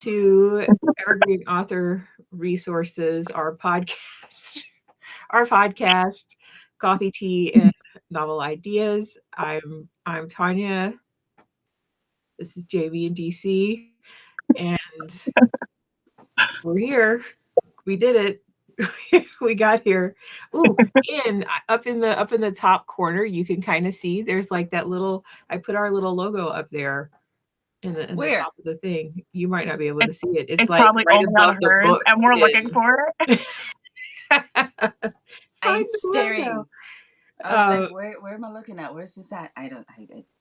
to Evergreen Author Resources, our podcast, Coffee, Tea, and Novel Ideas. I'm Tonya. This is Jamie in DC, and we're here. We did it. We got here. Ooh, and up in the top corner, you can kind of see there's like that little. I put our little logo up there in the Where? top of the thing. You might not be able to It's see it. It's it's like probably right only above on the hers, and books we're looking in for it. I'm find the staring. logo. I was Uh, like, where am I looking at? Where's this at?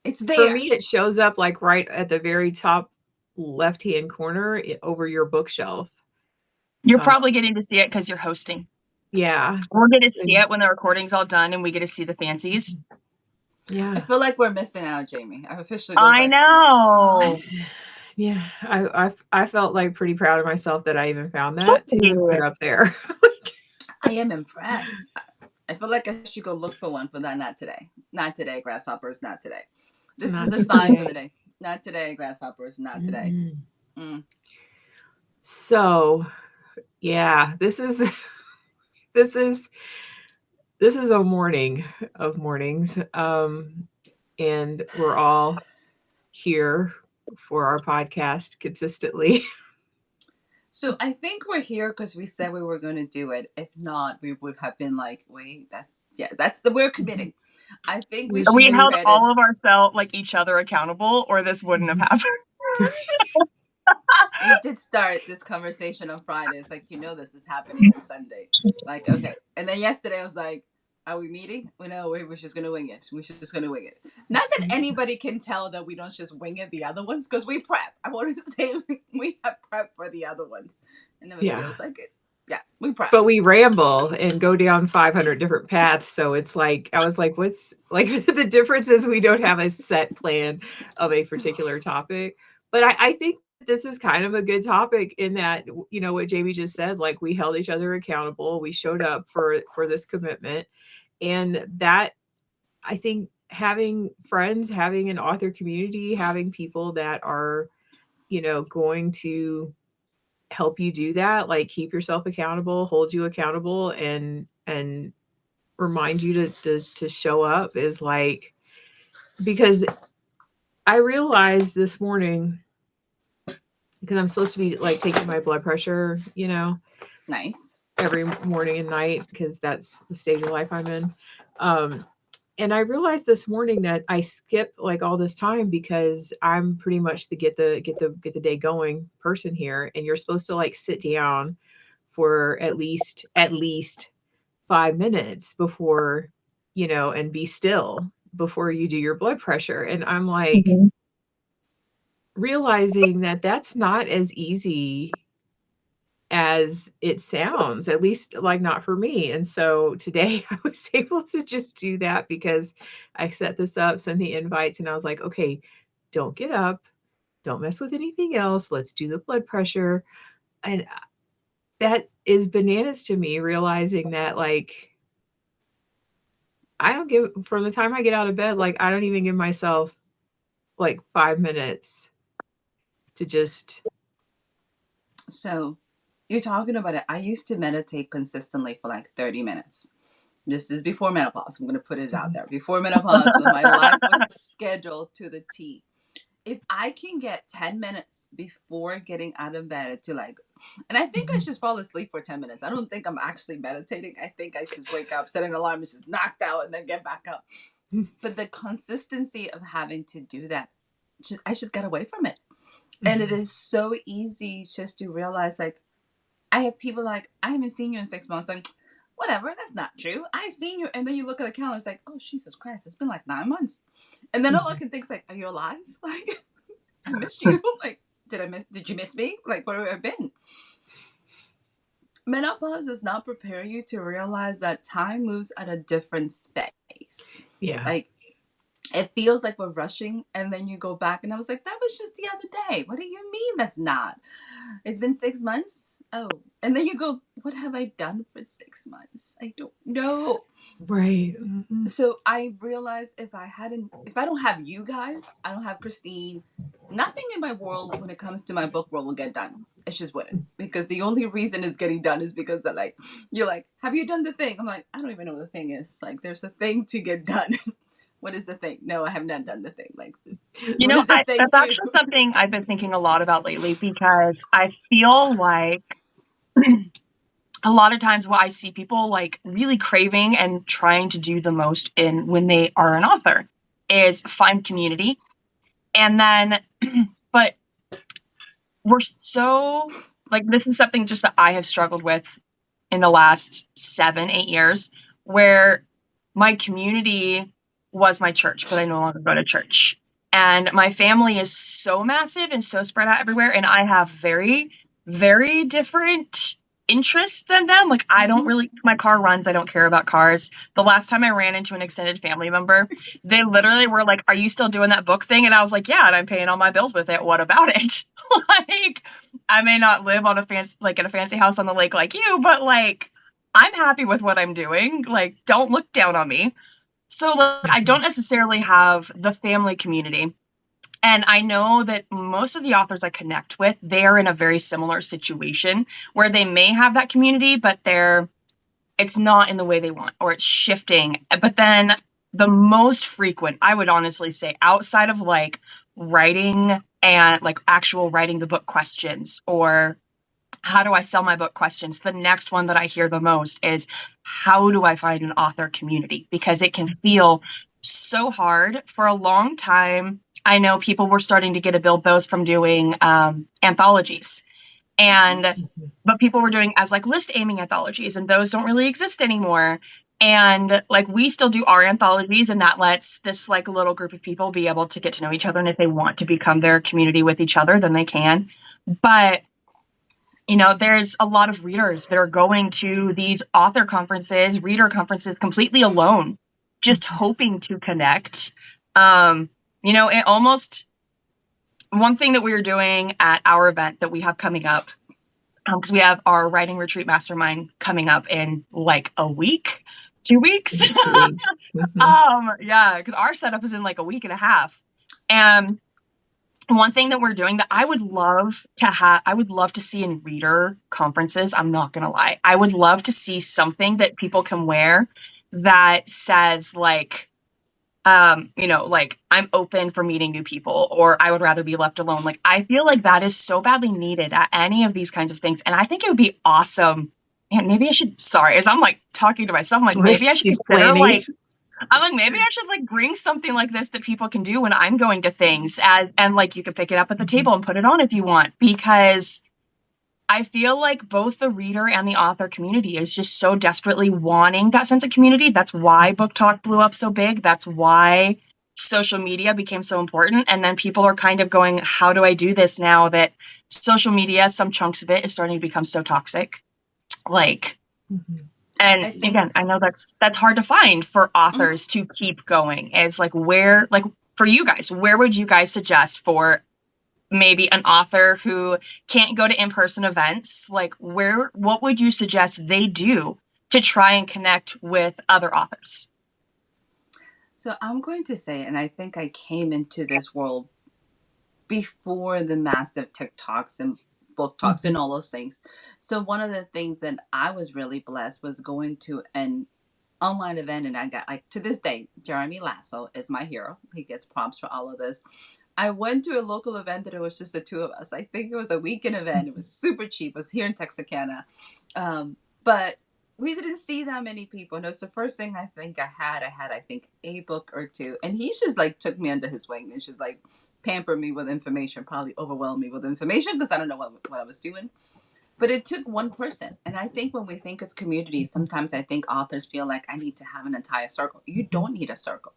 It's for there. me, it shows up like right at the very top left-hand corner over your bookshelf. You're Uh, probably getting to see it because you're hosting. yeah, We'll get to see and- it when the recording's all done, and we get to see the fancies. I yeah, feel like we're missing out, Jamie. I officially was I like, know. yeah. I felt like pretty proud of myself that I even found that to put up there. I am impressed. I feel like I should go look for one for that. Not today. Not today, grasshoppers. Not today. This is Not the sign for today. the day. Not today, grasshoppers. Not today. Mm. Mm. So, yeah, this is this is a morning of mornings. And we're all here for our podcast consistently. So I think we're here because we said we were going to do it. If not, we would have been like, wait, we're committing. I think we We should We give should. held credit. all of ourselves, like each other, accountable, or this wouldn't have happened. We did start this conversation on Friday. It's like, this is happening on Sunday. Like, okay. And then yesterday I was like, are we meeting? We know we're just going to wing it. We're just going to wing it. Not that anybody can tell that we don't just wing it the other ones because we prep. I want to say we have prep for the other ones. And then it Yeah. feels like it. Yeah, we prep. But we ramble and go down 500 different paths. So it's like, I was like, what's like the difference is we don't have a set plan of a particular topic. But I think this is kind of a good topic in that, what Jamie just said, like we held each other accountable. We showed up for this commitment. And that, I think, having friends, having an author community, having people that are, going to help you do that, like keep yourself accountable, hold you accountable, and remind you to show up is like, because I realized this morning, because I'm supposed to be like taking my blood pressure, Nice. every morning and night because that's the stage of life I'm in. Um, and I realized this morning that I skip like all this time because I'm pretty much the get the day going person here, and you're supposed to like sit down for at least 5 minutes before, and be still before you do your blood pressure. And I'm like Mhm. realizing that that's not as easy as it sounds, at least like not for me. And so today I was able to just do that because I set this up, send the invites, and I was like, okay, don't get up, don't mess with anything else. Let's do the blood pressure. And that is bananas to me, realizing that like I don't give from the time I get out of bed, like I don't even give myself like 5 minutes to just So you're talking about it. I used to meditate consistently for like 30 minutes. This is before menopause. I'm going to put it out there. Before menopause, when my life was scheduled to the T. If I can get 10 minutes before getting out of bed to like, and I think I should fall asleep for 10 minutes. I don't think I'm actually meditating. I think I should wake up, set an alarm, and just knocked out and then get back up. But the consistency of having to do that, I just got away from it. And it is so easy just to realize, like, I have people like, I haven't seen you in 6 months. Like, whatever, that's not true. I've seen you. And then you look at the calendar, it's like, oh, Jesus Christ, it's been like 9 months. And then all I can think is like, are you alive? Like, I missed you. Like, did you miss me? Like, where have I been? Menopause does not prepare you to realize that time moves at a different space. yeah. Like, it feels like we're rushing, and then you go back, and I was like, that was just the other day. What do you mean that's not? It's been 6 months. oh, and then you go, what have I done for 6 months? I don't know. Right. Mhm. So I realized if I don't have you guys, I don't have Christine, nothing in my world when it comes to my book world will get done. It just wouldn't. Because the only reason it's getting done is because they're like, you're like, have you done the thing? I'm like, I don't even know what the thing is. Like, there's a thing to get done. What is the thing? No, I have not done the thing. Like, You what know, is the thing that's to? actually something I've been thinking a lot about lately because I feel like a lot of times what I see people like really craving and trying to do the most in when they are an author is find community. And then, but we're so like, this is something just that I have struggled with in the last 7, 8 years, where my community was my church, but I no longer go to church. And my family is so massive and so spread out everywhere. And I have very, very different interests than them. Like, I don't really, my car runs, I don't care about cars. The last time I ran into an extended family member, they literally were like, "Are you still doing that book thing?" And I was like, "Yeah, and I'm paying all my bills with it. What about it?" Like, I may not live on a fancy, like in a fancy house on the lake like you, but like, I'm happy with what I'm doing. Like, don't look down on me. So, like, I don't necessarily have the family community. And I know that most of the authors I connect with, they are in a very similar situation where they may have that community, but it's not in the way they want, or it's shifting. But then the most frequent, I would honestly say, outside of like writing and like actual writing the book questions, or how do I sell my book questions, the next one that I hear the most is, how do I find an author community? Because it can feel so hard. For a long time, I know people were starting to get to build those from doing anthologies. And but people were doing as like list aiming anthologies, and those don't really exist anymore. And like, we still do our anthologies, and that lets this like little group of people be able to get to know each other, and if they want to become their community with each other, then they can. But you know, there's a lot of readers that are going to these author conferences, reader conferences completely alone, just hoping to connect. You know, it almost, one thing that we are doing at our event that we have coming up, because we have our writing retreat mastermind coming up in like a week, 2 weeks. 2 weeks. Mhm. Yeah, because our setup is in like a week and a half. And one thing that we're doing that I would love to have, I would love to see in reader conferences, I'm not going to lie, I would love to see something that people can wear that says like, you know, like, I'm open for meeting new people, or I would rather be left alone. Like, I feel like that is so badly needed at any of these kinds of things. And I think it would be awesome. And maybe I should, sorry, as I'm like talking to myself, I'm like, Right. maybe I should She's consider planning. like, I'm like, maybe I should like bring something like this that people can do when I'm going to things, and like, you can pick it up at the table and put it on if you want, because I feel like both the reader and the author community is just so desperately wanting that sense of community. That's why Book Talk blew up so big. That's why social media became so important. And then people are kind of going, how do I do this now that social media, some chunks of it, is starting to become so toxic? Like, Mhm. and I again, think. I know that's hard to find for Mhm. authors to keep going. Is like, where, like, for you guys, where would you guys suggest for maybe an author who can't go to in-person events? Like, what would you suggest they do to try and connect with other authors? So I'm going to say, and I think I came into this world before the massive TikToks and book talks and Mhm. all those things. So one of the things that I was really blessed was going to an online event, and I got, like, to this day, Jeremy Lasso is my hero. He gets prompts for all of this. I went to a local event that it was just the two of us. I think it was a weekend event. It was super cheap. It was here in Texarkana. But we didn't see that many people. And it was the first thing I think I had. I think, a book or two. And he just like took me under his wing and just like pampered me with information, probably overwhelmed me with information because I don't know what I was doing. But it took one person. And I think when we think of community, sometimes I think authors feel like I need to have an entire circle. You don't need a circle.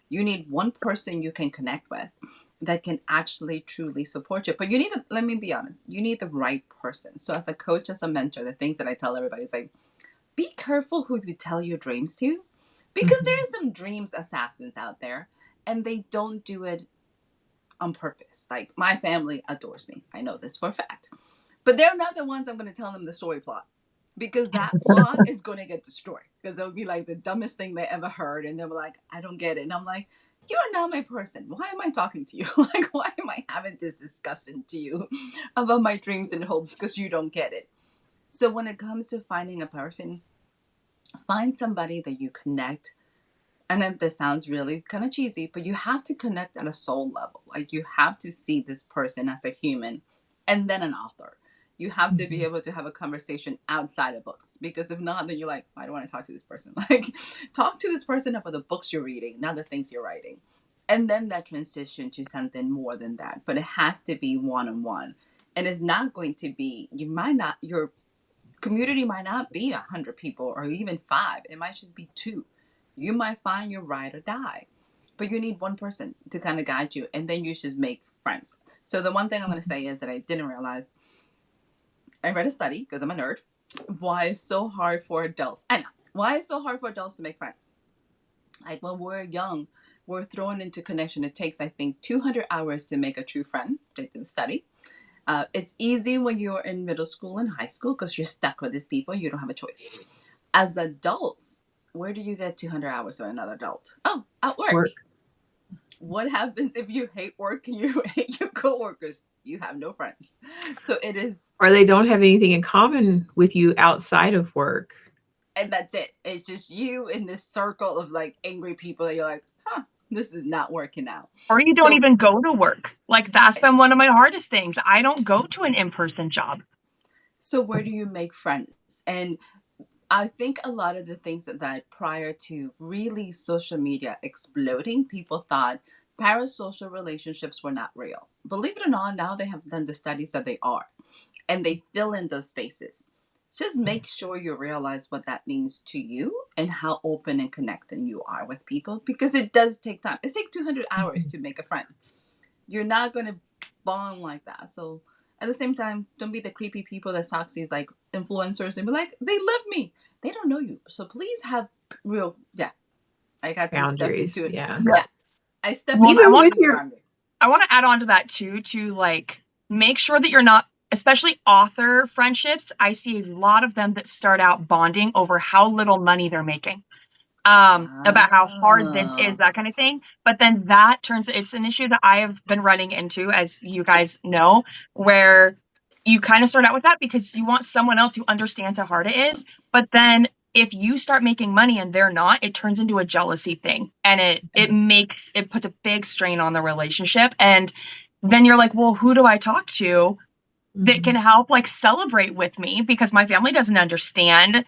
You need one person you can connect with that can actually truly support you. But you need to, let me be honest, you need the right person. So as a coach, as a mentor, the things that I tell everybody is like, be careful who you tell your dreams to, because there Mhm. are some dreams assassins out there and they don't do it on purpose. Like, my family adores me. I know this for a fact. But they're not the ones I'm going to tell them the story plot, because that plot is going to get destroyed, because it'll be like the dumbest thing they ever heard, and they'll be like, I don't get it. And I'm like, you are not my person. Why am I talking to you? Like, why am I having this discussion to you about my dreams and hopes because you don't get it? So when it comes to finding a person, find somebody that you connect. And then this sounds really kind of cheesy, but you have to connect at a soul level. Like, you have to see this person as a human and then an author. You have to be able to have a conversation outside of books, because if not, then you're like, I don't want to talk to this person. Like, talk to this person about the books you're reading, not the things you're writing. And then that transition to something more than that. But it has to be one-on-one. And it's not going to be, your community might not be 100 people or even 5. It might just be 2. You might find your ride or die, but you need one person to kind of guide you, and then you should make friends. So the one thing I'm going to say is that I didn't realize, I read a study, because I'm a nerd, why it's so hard for adults. I know. Why it's so hard for adults to make friends. Like, when we're young, we're thrown into connection. It takes, I think, 200 hours to make a true friend. They did the study. It's easy when you're in middle school and high school, because you're stuck with these people. You don't have a choice. As adults, where do you get 200 hours with another adult? Oh, at work. What happens if you hate work and you hate your coworkers? You have no friends. So it is. Or they don't have anything in common with you outside of work. And that's it. It's just you in this circle of like angry people that you're like, this is not working out. Or you don't even go to work. Like, that's been one of my hardest things. I don't go to an in-person job. So where do you make friends? And I think a lot of the things that prior to really social media exploding, people thought parasocial relationships were not real. Believe it or not, now they have done the studies that they are, and they fill in those spaces. Just make sure you realize what that means to you and how open and connecting you are with people, because it does take time. It takes 200 hours to make a friend. You're not going to bond like that. So at the same time, don't be the creepy people that talk these like influencers and be like, they love me. They don't know you. So please have real, I got boundaries. To step into it. Yeah. I step even into with your boundary. I want to add on to that too, to like make sure that you're not, especially author friendships. I see a lot of them that start out bonding over how little money they're making. About how hard this is, that kind of thing. But then that it's an issue that I have been running into, as you guys know, where you kind of start out with that because you want someone else who understands how hard it is. But then if you start making money and they're not, it turns into a jealousy thing. And it puts a big strain on the relationship. And then you're like, well, who do I talk to that can help like celebrate with me? Because my family doesn't understand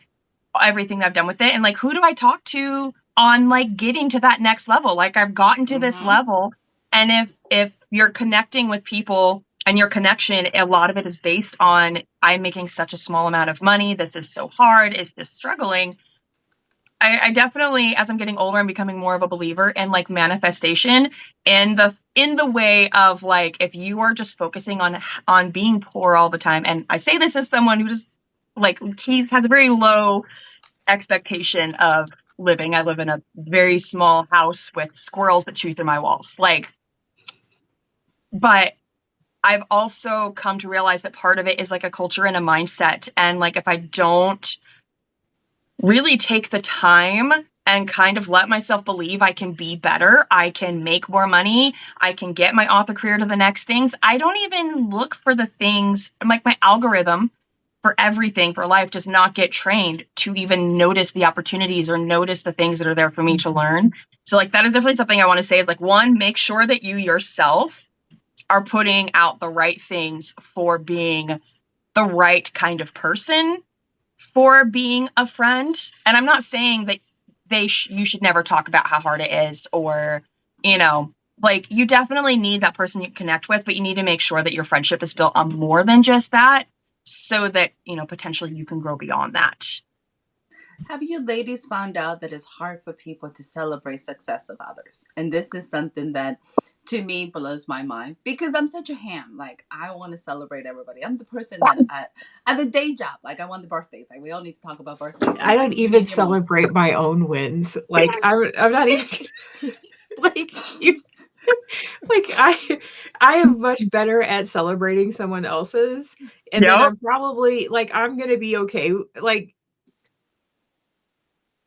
everything that I've done with it. And like, who do I talk to on like getting to that next level? Like, I've gotten to this level. And if you're connecting with people and your connection, a lot of it is based on, I'm making such a small amount of money, this is so hard, it's just struggling. I definitely, as I'm getting older, I'm becoming more of a believer in like manifestation in the way of like, if you are just focusing on being poor all the time. And I say this as someone who just like, he has a very low expectation of living. I live in a very small house with squirrels that chew through my walls. Like, but I've also come to realize that part of it is like a culture and a mindset. And like, if I don't really take the time and kind of let myself believe I can be better, I can make more money, I can get my author career to the next things, I don't even look for the things, like my algorithm for everything for life does not get trained to even notice the opportunities or notice the things that are there for me to learn. So like, that is definitely something I want to say is like, one, make sure that you yourself are putting out the right things for being the right kind of person for being a friend. And I'm not saying that you should never talk about how hard it is, or, you know, like, you definitely need that person you connect with, but you need to make sure that your friendship is built on more than just that, so that, you know, potentially you can grow beyond that. Have you ladies found out that it's hard for people to celebrate success of others? And this is something that to me blows my mind, because I'm such a ham. Like, I want to celebrate everybody. I'm the person that at the day job, like, I want the birthdays. Like, we all need to talk about birthdays. I don't even celebrate my own wins. Like, I'm not even like you. Like I am much better at celebrating someone else's, and then Yep. I'm probably like I'm gonna be okay. Like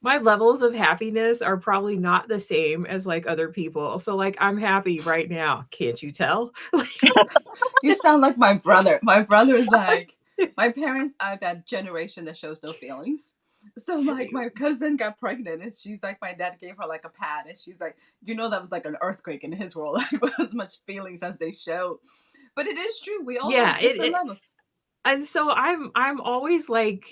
my levels of happiness are probably not the same as like other people. So like I'm happy right now. Can't you tell? You sound like my brother. My brother is like, my parents are that generation that shows no feelings. So like my cousin got pregnant and she's like, my dad gave her like a pad and she's like, that was like an earthquake in his world, like with as much feelings as they show. But it is true. We all Yeah, have different levels. and so I'm always like,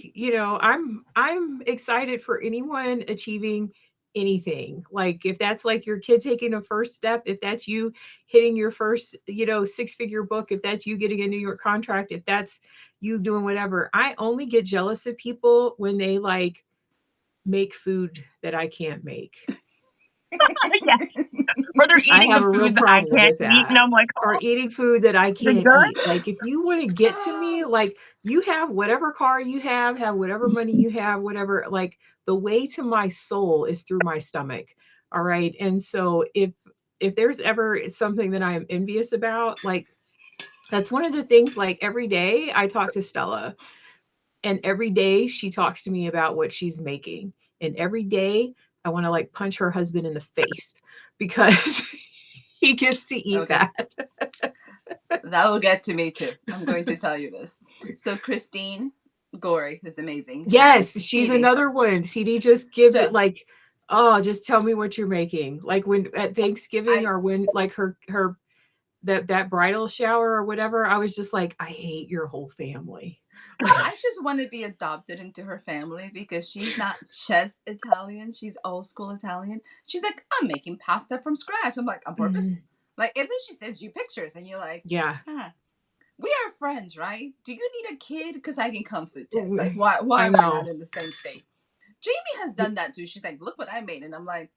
I'm excited for anyone achieving anything. Like if that's like your kid taking a first step, if that's you hitting your first, six-figure book, if that's you getting a New York contract, if that's you doing whatever. I only get jealous of people when they like make food that I can't make. Yes. Or they're I eating have the a real food that I problem can't with eat, and that. I'm like, Or oh, eating food that I is it can't eat. good? Like, if you wanna get to me, like, you have whatever car you have whatever money you have, whatever, like, the way to my soul is through my stomach, all right? And so if there's ever something that I am envious about, like, that's one of the things, like, every day I talk to Stella, and every day she talks to me about what she's making, and every day I wanna, like, punch her husband in the face because he gets to eat Okay. that. That will get to me too. I'm going to tell you this. So Christine Gorey, who's amazing, has Yes, she's CD. another one. CD just gives it So like, "Oh, just tell me what you're making." Like when at Thanksgiving I or when like her that bridal shower or whatever, I was just like, "I hate your whole family." I just want to be adopted into her family because she's not just Italian, she's old school Italian. She's like, I'm making pasta from scratch. I'm like, on purpose? Mhm. Like, at least she sends you pictures and you're like, Yeah. huh. We are friends, right? Do you need a kid? Because I can come food test. Like, Mm, why I am I not know. in the same state? Jamie has done that too. She's like, look what I made. And I'm like,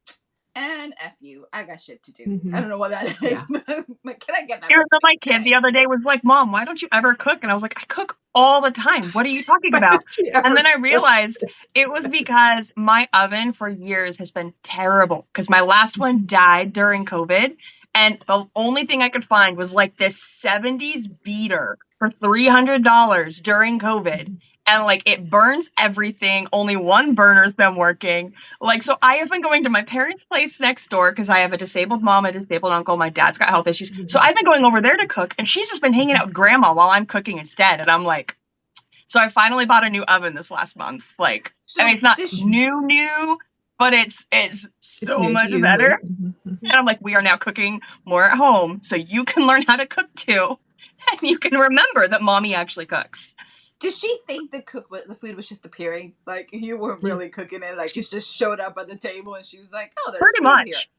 and F you. I got shit to do. I Mhm. don't know what that Yeah. is. But can I get my Even though recipe my kid the today? other day was like, Mom, why don't you ever cook? And I was like, I cook all the time. What are you talking Why about? don't you And ever then I cook? realized it was because my oven for years has been terrible because my last one died during COVID. And the only thing I could find was like this 70s beater for $300 during COVID. And like it burns everything. Only one burner's been working. Like, so I have been going to my parents' place next door because I have a disabled mom, a disabled uncle. My dad's got health issues. So Mhm. I've been going over there to cook, and she's just been hanging out with grandma while I'm cooking instead. And I'm like, so I finally bought a new oven this last month. Like, I mean, So it's not this Mhm. new, but it's It's so new to much you, better. but mhm. And I'm like, we are now cooking more at home, so you can learn how to cook too, and you can remember that mommy actually cooks. did she think the food was just appearing? Like you weren't Yeah. really cooking it, like it just showed up at the table and she was like, oh, there's Pretty food here. much.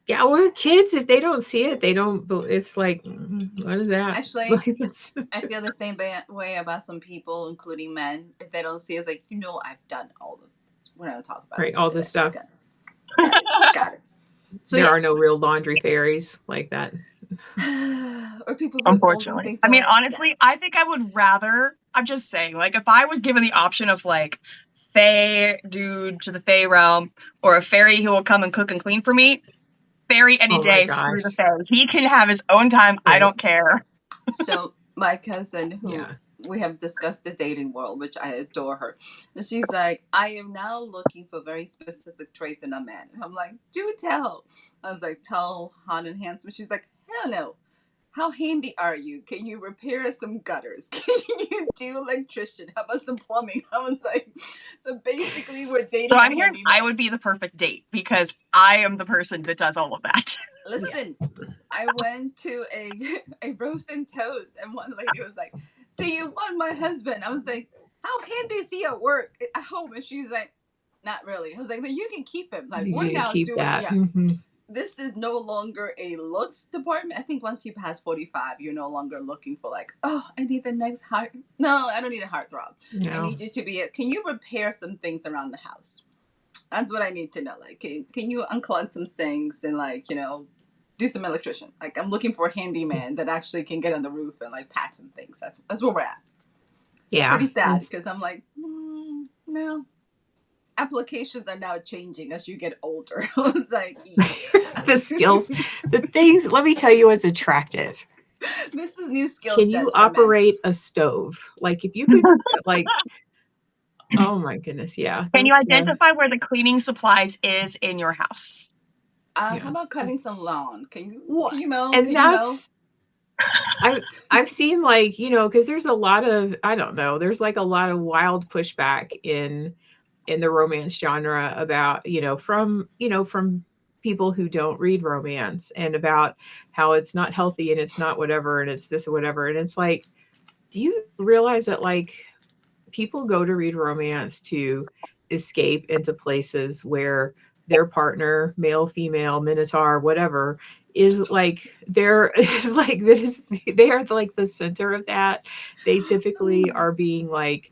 Yeah, well, kids, if they don't see it, they don't it's like, what is that?" Actually, Like, that's I feel the same way about some people, including men. If they don't see it, it's like, I've done all of this. We're going to talk about right, this all this today. stuff. Done. Got it. Got it. So, There are no yes. real laundry fairies like that. Or people who are folding Unfortunately. things I mean, away. Yeah. honestly, I think I would rather, I'm just saying, like, if I was given the option of, like, Fae dude to the Fae realm or a fairy who will come and cook and clean for me, fairy any Oh my day, screw gosh. the Fae. He can have his own time. I Right. don't care. So, my cousin, who Yeah. we have discussed the dating world, which I adore her. And she's like, I am now looking for very specific traits in a man. And I'm like, do tell. I was like, tall, hot, and handsome. She's like, hell no. How handy are you? Can you repair some gutters? Can you do electrician? How about some plumbing? I was like, so basically, we're So dating a I'm hearing handyman. I would be the perfect date because I am the person that does all of that. Yeah. Listen, I went to a roast and toast, and one lady was like, "Do you want my husband?" I was like, "How handy is he at work, at home?" And she's like, "Not really." I was like, "Then you can keep him. Like You we're need to now keep doing, that. yeah." Mhm. This is no longer a looks department. I think once you pass 45, you're no longer looking for like, oh, I need the next heart. No, I don't need a heartthrob. I No. need you to be can you repair some things around the house? That's what I need to know. Like, can you unclog some sinks and like, do some electrician? Like, I'm looking for a handyman that actually can get on the roof and like patch some things. That's where we're at. Yeah. Pretty sad It's because I'm like, no. applications are now changing as you get older. I was like, yeah. The skills, the things, let me tell you what's attractive. This is new skill Can you sets for men. operate a stove? Like if you could like, oh my goodness, yeah. Can you That's identify where the cleaning supplies is in your house? How yeah. about cutting some lawn? Can you Well, can you mow? and Can you mow? that's I've seen like, because there's a lot of, I don't know, there's like a lot of wild pushback in the romance genre about, from people who don't read romance, and about how it's not healthy and it's not whatever and it's this or whatever. And it's like, do you realize that like people go to read romance to escape into places where their partner, male, female, minotaur, whatever, is like they're is like that is they are like the center of that. They typically are being like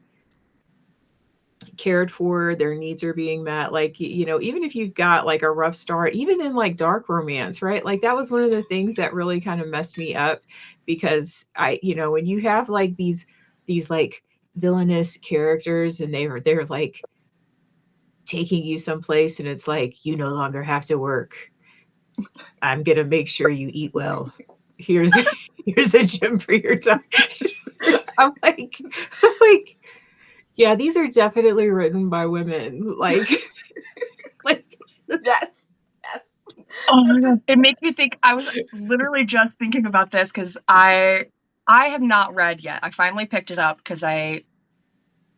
cared for, their needs are being met. Like, even if you've got like a rough start, even in like dark romance, right? Like that was one of the things that really kind of messed me up, because when you have like these like villainous characters, and they're like taking you someplace, and it's like, you no longer have to work. I'm gonna make sure you eat well. Here's here's a gym for your time. I'm like, yeah, these are definitely written by women. Like Yes, yes. Oh my god. It makes me think. I was literally just thinking about this because I have not read yet. I finally picked it up because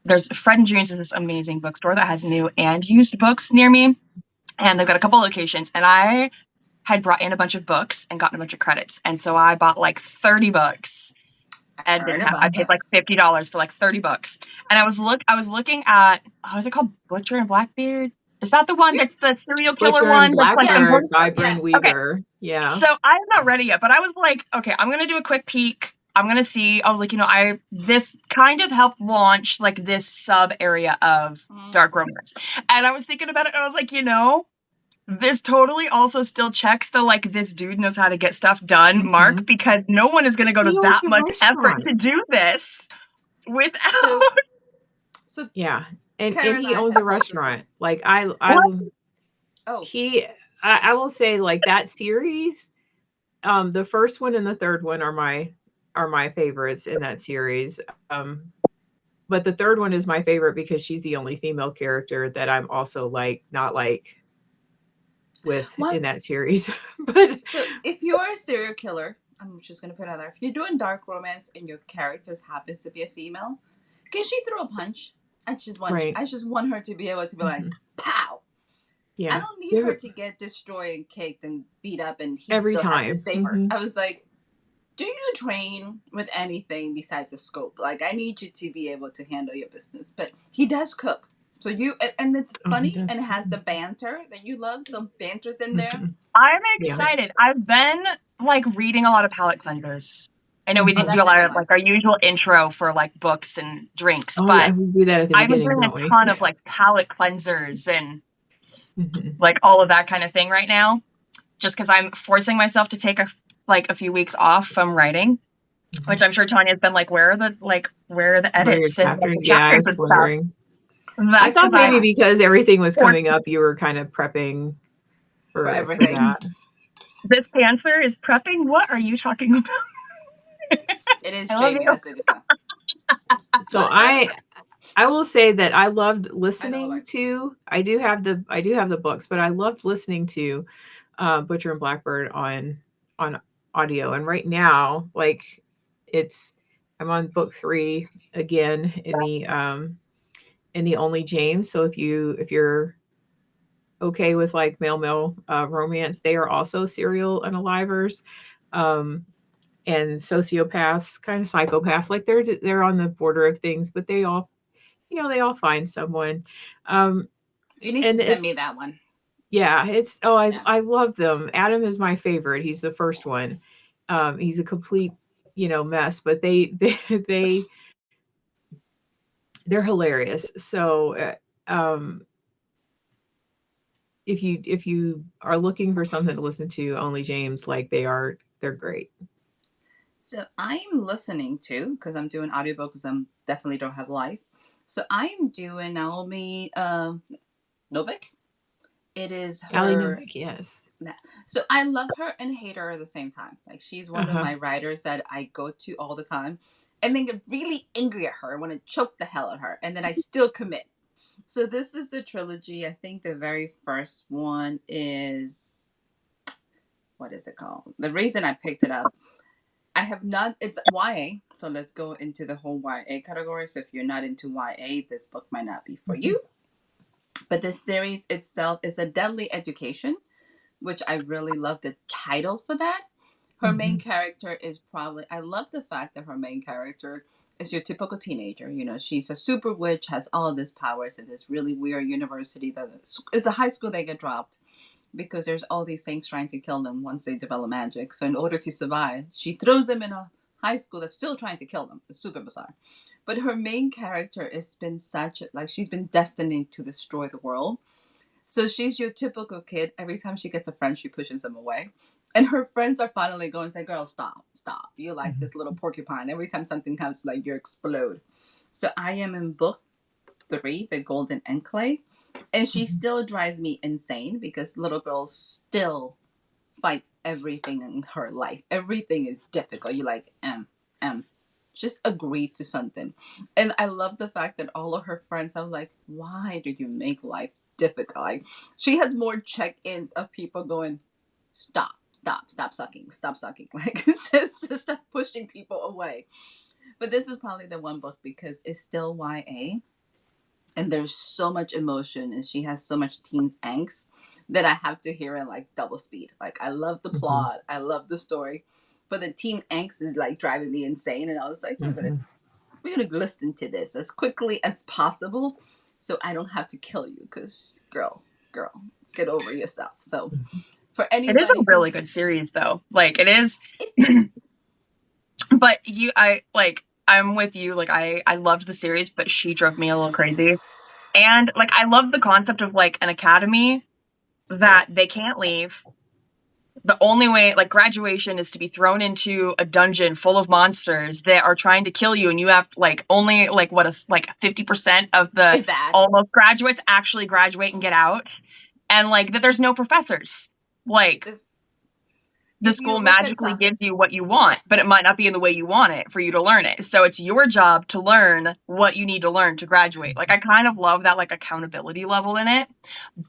there's Fred and June's is this amazing bookstore that has new and used books near me, and they've got a couple locations. And I had brought in a bunch of books and gotten a bunch of credits, and so I bought like 30 books I and heard didn't have. I about paid like this. $50 for like 30 books, and I was looking at, oh, is it called Butcher and Blackbeard? Is that the one Yep. that's the serial killer Butcher and one that's like in Blackbird Yes. book? by Bryn Yes. Okay, Weaver. Yeah. so I'm not ready yet, but I was like, okay, I'm gonna do a quick peek. I'm gonna see. I was like, I this kind of helped launch like this sub area of dark romance, and I was thinking about it, and I was like, this totally also still checks the like this dude knows how to get stuff done mark, because no one is gonna go to He owns that a much effort restaurant. to do this without. So, so Yeah. And Karen and he I owns a have heard this restaurant. was. Like I What? Oh, he I will say like that series, the first one and the third one are my favorites in that series. But the third one is my favorite because she's the only female character that I'm also like not like with what? in that series. But So, if you're a serial killer, I'm just gonna put it out there. If you're doing dark romance and your character happens to be a female, can she throw a punch? right. I just want her to be able to be like, Hmm. pow. I Yeah. don't need her They're to get destroyed and kicked and beat up, and he every still has to time. save her. Hmm. I was like, do you train with anything besides the scope? Like, I need you to be able to handle your business. But he does cook. So and it's Oh, he funny does. and it has the banter that you love. Some banter's in there. Hmm. I'm Yeah. excited. I've been like reading a lot of palate cleansers. I know we Oh, didn't Hmm. do a that's a lot good of one. like our usual intro for like books and drinks, Oh yeah, but we do that at the I've been beginning, doing a don't we? ton of like palate cleansers and Hmm. like all of that kind of thing right now, just because I'm forcing myself to take a few weeks off from writing, Hmm. which I'm sure Tanya's been like, where are the Where are your edits and like chapters? the Yeah, I chapters was and stuff. wondering. I That's thought because maybe I'm Yeah, because everything was forced. coming up, you were kind of prepping for for everything. that. This cancer is prepping. What are you talking about? It is I love Jamie you. Acidica. So I will say that I loved I know, listening like, to. I do have the books, but I loved listening to Butcher and Blackbird on audio. And right now, like it's I'm on book 3 again in the Only James. So if you're okay with like male romance, they are also serial unalivers. Um, and sociopaths, kind of psychopaths. Like they're on the border of things, but they all find someone. Um, you need to and send me it's that one. yeah, it's oh I Yeah. I love them. Adam is my favorite. He's the first one. He's a complete mess, but they they're hilarious. So if you are looking for something to listen to, Only James, like they're great. So I'm listening to, because I'm doing audiobook because I'm definitely don't have life. So I'm doing Naomi Novik. It is Allie her. Novick, yes. So I love her and hate her at the same time. Like, she's one of Uh-huh. my writers that I go to all the time and then get really angry at her. I want to choke the hell out of her, and then I still commit. So this is the trilogy. I think the very first one is, what is it called? The reason I picked it up, I have not, it's YA. So let's go into the whole YA category. So if you're not into YA, this book might not be for you. But this series itself is A Deadly Education, which I really love the title for that. Her main character is probably, I love the fact that her main character is your typical teenager. You know, she's a super witch, has all of these powers in this really weird university that is a high school. They get dropped because there's all these things trying to kill them once they develop magic. So in order to survive, she throws them in a high school that's still trying to kill them. It's super bizarre. But her main character has been such, like, she's been destined to destroy the world. So she's your typical kid. Every time she gets a friend, she pushes them away. And her friends are finally going to say, girl, stop, stop. You're like this little porcupine. Every time something comes, like, you explode. So I am in book 3, The Golden Enclave. And she still drives me insane because little girl still fights everything in her life. Everything is difficult. You're like, just agree to something. And I love the fact that all of her friends, I'm like, why did you make life difficult? Like, she has more check-ins of people going, stop sucking. Like, it's just stop pushing people away. But this is probably the one book because it's still YA. And there's so much emotion and she has so much teens angst that I have to hear in like double speed. Like, I love the plot, I love the story, but the teen angst is like driving me insane. And I was like, we're gonna listen to this as quickly as possible so I don't have to kill you, because girl, get over yourself. So for It is a anybody really good series, though. Like, it is. But I'm with you. Like, I loved the series, but she drove me a little crazy. And like, I love the concept of like an academy that they can't leave. The only way, like, graduation is to be thrown into a dungeon full of monsters that are trying to kill you, and you have like only like 50% of the almost graduates actually graduate and get out, and like that there's no professors. Like, the school magically gives you what you want, but it might not be in the way you want it for you to learn it. So it's your job to learn what you need to learn to graduate. Like, I kind of love that, like, accountability level in it,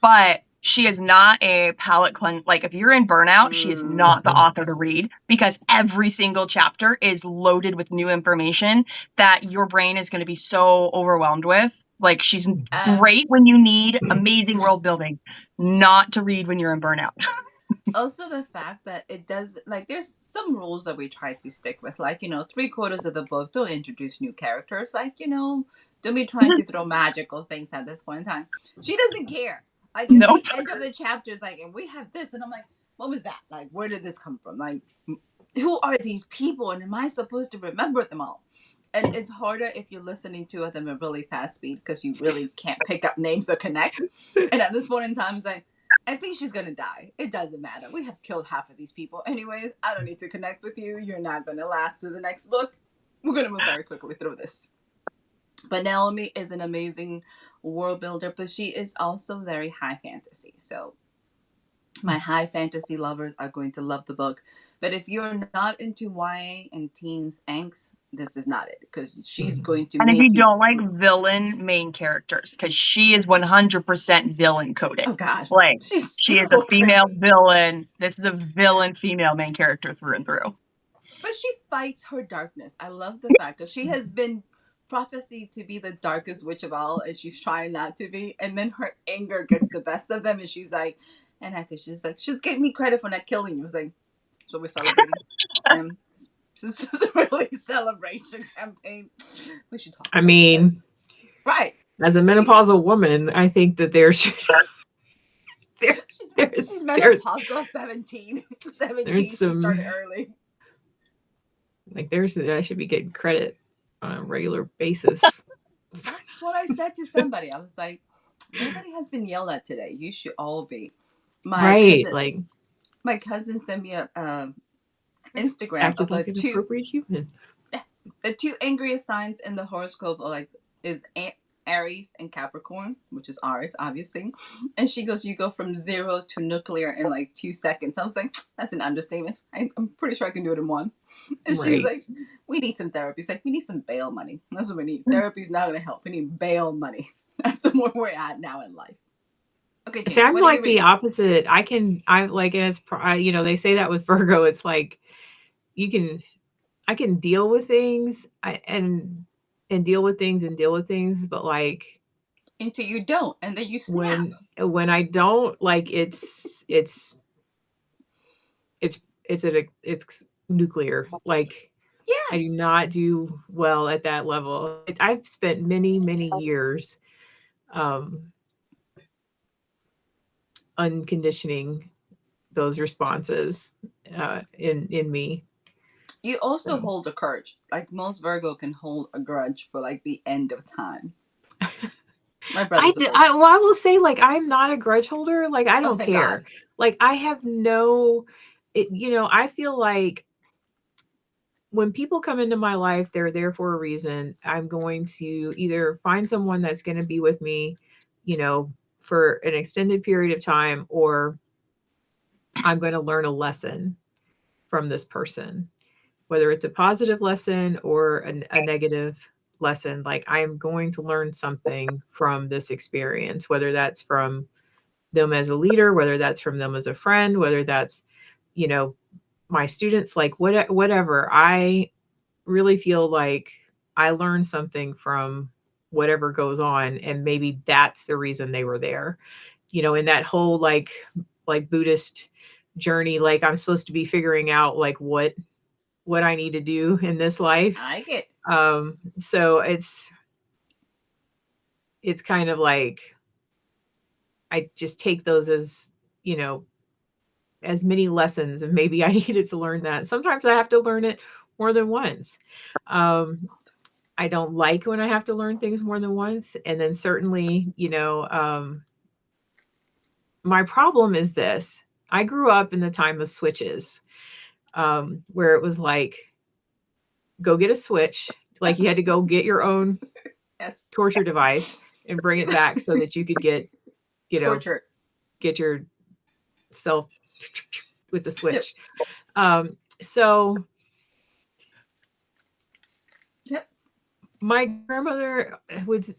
but she is not a palate cleanse. Like, if you're in burnout, she is not the author to read, because every single chapter is loaded with new information that your brain is going to be so overwhelmed with. Like, she's great when you need amazing world building, not to read when you're in burnout. Also, the fact that it does, like, there's some rules that we try to stick with, like, 3/4 of the book don't introduce new characters, like, don't be trying to throw magical things at this point in time. She doesn't care. Like, at the end of the chapter, it's like, and we have this, and I'm like, what was that? Like, where did this come from? Like, who are these people, and am I supposed to remember them all? And it's harder if you're listening to them at really fast speed, because you really can't pick up names or connect. And at this point in time, it's like, I think she's going to die. It doesn't matter. We have killed half of these people. Anyways, I don't need to connect with you. You're not going to last to the next book. We're going to move very quickly through this. But Naomi is an amazing world builder, but she is also very high fantasy. So my high fantasy lovers are going to love the book. But if you're not into YA and teens angst, this is not it, because she's going to. And if you don't like villain main characters, because she is 100% villain coded. Oh God, like, she is a female villain. This is a villain female main character through and through. But she fights her darkness. I love the fact that she has been prophesied to be the darkest witch of all, and she's trying not to be. And then her anger gets the best of them, and she's like, she's like, she's getting me credit for not killing you. It's like, so we're celebrating. This is a really celebration campaign. We should talk. I mean, this. Right. As a menopausal woman, I think that she's menopausal 17. 17, she started early. Like, I should be getting credit on a regular basis. That's what I said to somebody. I was like, nobody has been yelled at today. You should all be. My cousin sent me a Instagram of like an appropriate human. The 2 angriest signs in the horoscope are like, is Aries and Capricorn, which is ours, obviously. And she goes, you go from 0 to nuclear in like 2 seconds. I was like, that's an understatement. I'm pretty sure I can do it in 1. And she's Right. like, we need some therapy. She's like, we need some bail money. That's what we need. Therapy's not going to help. We need bail money. That's where we're at now in life. Okay, See, Jamie, I'm what are you like the reading? opposite. I like, and it's, they say that with Virgo, it's like, you can, I can deal with things and deal with things and deal with things, but like Until you don't, and then you snap. when I don't, like it's nuclear. Like I do Yes. not do well at that level. I've spent many, many years um unconditioning those responses in me. You also So hold a grudge. Like most Virgo can hold a grudge for like the end of time. My brother's a Virgo. I will say, like, I'm not a grudge holder. Like, I Oh, don't thank God. care. Like, I have no, I feel like when people come into my life, they're there for a reason. I'm going to either find someone that's going to be with me, you know, for an extended period of time, or I'm going to learn a lesson from this person, whether it's a positive lesson or a negative lesson. Like, I'm going to learn something from this experience, whether that's from them as a leader, whether that's from them as a friend, whether that's, you know, my students, like whatever. I really feel like I learned something from whatever goes on, and maybe that's the reason they were there. In that whole like Buddhist journey, like I'm supposed to be figuring out like what I need to do in this life. I get. So it's kind of like I just take those as, you know, as many lessons, and maybe I needed to learn that. Sometimes I have to learn it more than once. I don't like when I have to learn things more than once. And then certainly, my problem is this. I grew up in the time of switches, where it was like, go get a switch. Like you had to go get your own Yes. torture device and bring it back so that you could get, Torture. get yourself with the Yep. switch. So Yep. my grandmother would,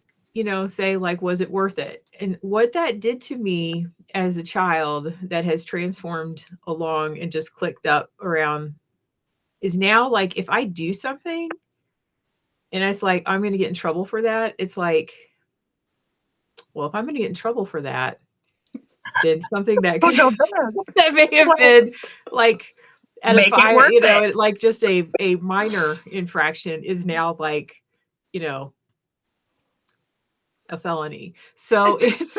say like, was it worth it? And what that did to me as a child that has transformed along and just clicked up around is now like, if I do something and it's like, I'm going to get in trouble for that. It's like, well, if I'm going to get in trouble for that, then something that Oh, could, no, no. that may have been like at a Make it five, worth it. like just a minor infraction is now like, you know, a felony. So it's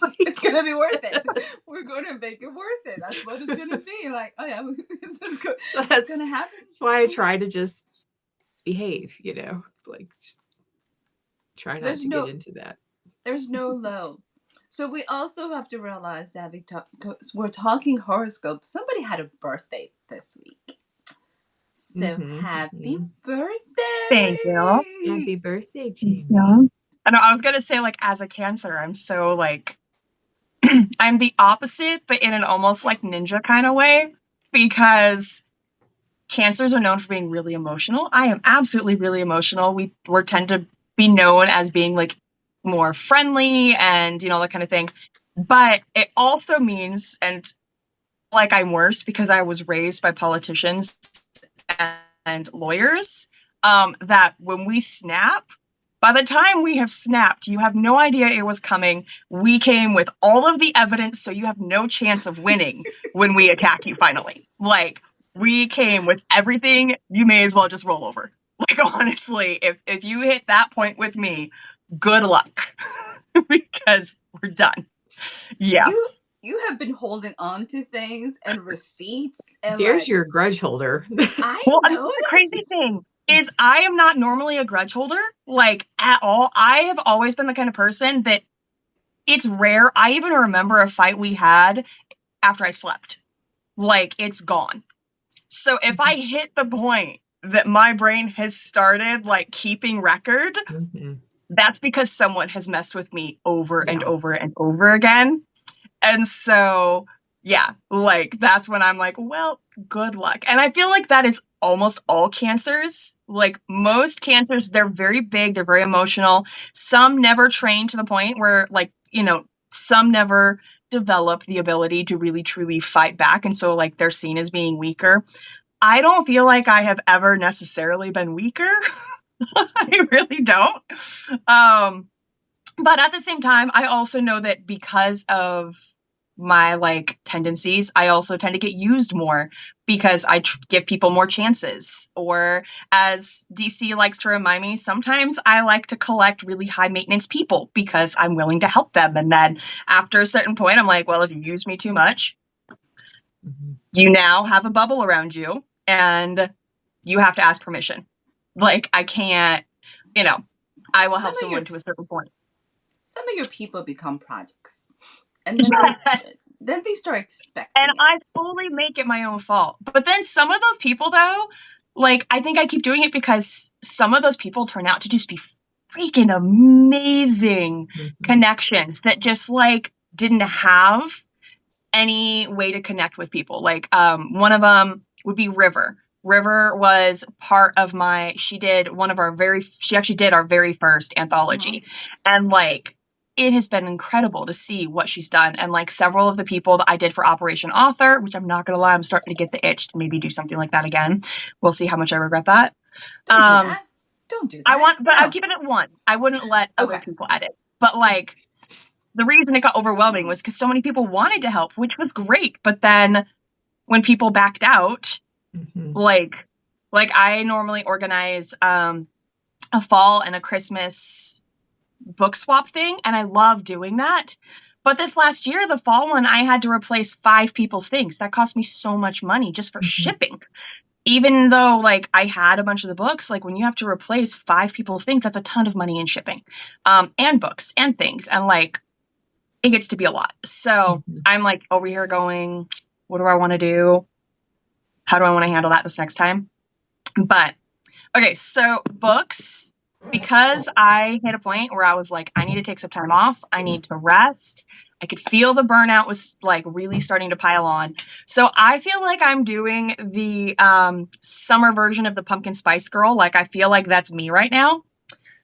like, It's gonna be worth it. We're gonna make it worth it. That's what it's gonna be. Like, oh yeah, this is good. It's gonna happen. that's why I try to just behave, like just try not There's to get no into that. there's no low. So we also have to realize that we're talking horoscope. Somebody had a birthday this week. So happy birthday! Thank you. Happy birthday, Jamie. Yeah. I know I was gonna say, like, as a Cancer, I'm so like I'm the opposite, but in an almost like ninja kind of way, because Cancers are known for being really emotional. I am absolutely really emotional. We're tend to be known as being like more friendly and that kind of thing. But it also means, and like I'm worse because I was raised by politicians and lawyers, that when we snap, by the time we have snapped, you have no idea it was coming. We came with all of the evidence, so you have no chance of winning when we attack you finally. Like, we came with everything. You may as well just roll over. Like, honestly, if you hit that point with me, good luck. Because we're done. Yeah. You have been holding on to things and receipts and There's like your grudge holder. I Well, and noticed. the crazy thing is I am not normally a grudge holder, like, at all. I have always been the kind of person that it's rare. I even remember a fight we had after I slept. Like, it's gone. So if I hit the point that my brain has started, like, keeping record, Mhm. that's because someone has messed with me over and Yeah. over and over again. And so, yeah, like that's when I'm like, well, good luck. And I feel like that is almost all cancers. Like most cancers, they're very big, they're very emotional. Some never train to the point where, like, some never develop the ability to really truly fight back. And so, like, they're seen as being weaker. I don't feel like I have ever necessarily been weaker. I really don't. But at the same time, I also know that because of my like tendencies, I also tend to get used more because I give people more chances. Or as DC likes to remind me, sometimes I like to collect really high maintenance people because I'm willing to help them. And then after a certain point, I'm like, well, if you use me too much, you now have a bubble around you and you have to ask permission. Like I can't, I will help someone to a certain point. Some of your people become projects, and then they start expecting. And I fully make it my own fault. But then some of those people, though, like I think I keep doing it because some of those people turn out to just be freaking amazing connections that just like didn't have any way to connect with people. Like one of them would be River. River was part of she actually did our very first anthology. And like, it has been incredible to see what she's done. And like several of the people that I did for Operation Author, which I'm not going to lie, I'm starting to get the itch to maybe do something like that again. We'll see how much I regret that. Don't do that. Don't do that. I'd keep it at 1. I wouldn't let other people edit. But like, the reason it got overwhelming was because so many people wanted to help, which was great. But then when people backed out, like I normally organize a fall and a Christmas book swap thing, and I love doing that. But this last year, the fall one, I had to replace 5 people's things. That cost me so much money just for shipping. Even though like I had a bunch of the books, like when you have to replace 5 people's things, that's a ton of money in shipping, and books and things. And like, it gets to be a lot. So I'm like over here going, what do I want to do? How do I want to handle that this next time? But okay, so books, because I hit a point where I was like, I need to take some time off. I need to rest. I could feel the burnout was like really starting to pile on. So I feel like I'm doing the summer version of the Pumpkin Spice Girl. Like I feel like that's me right now.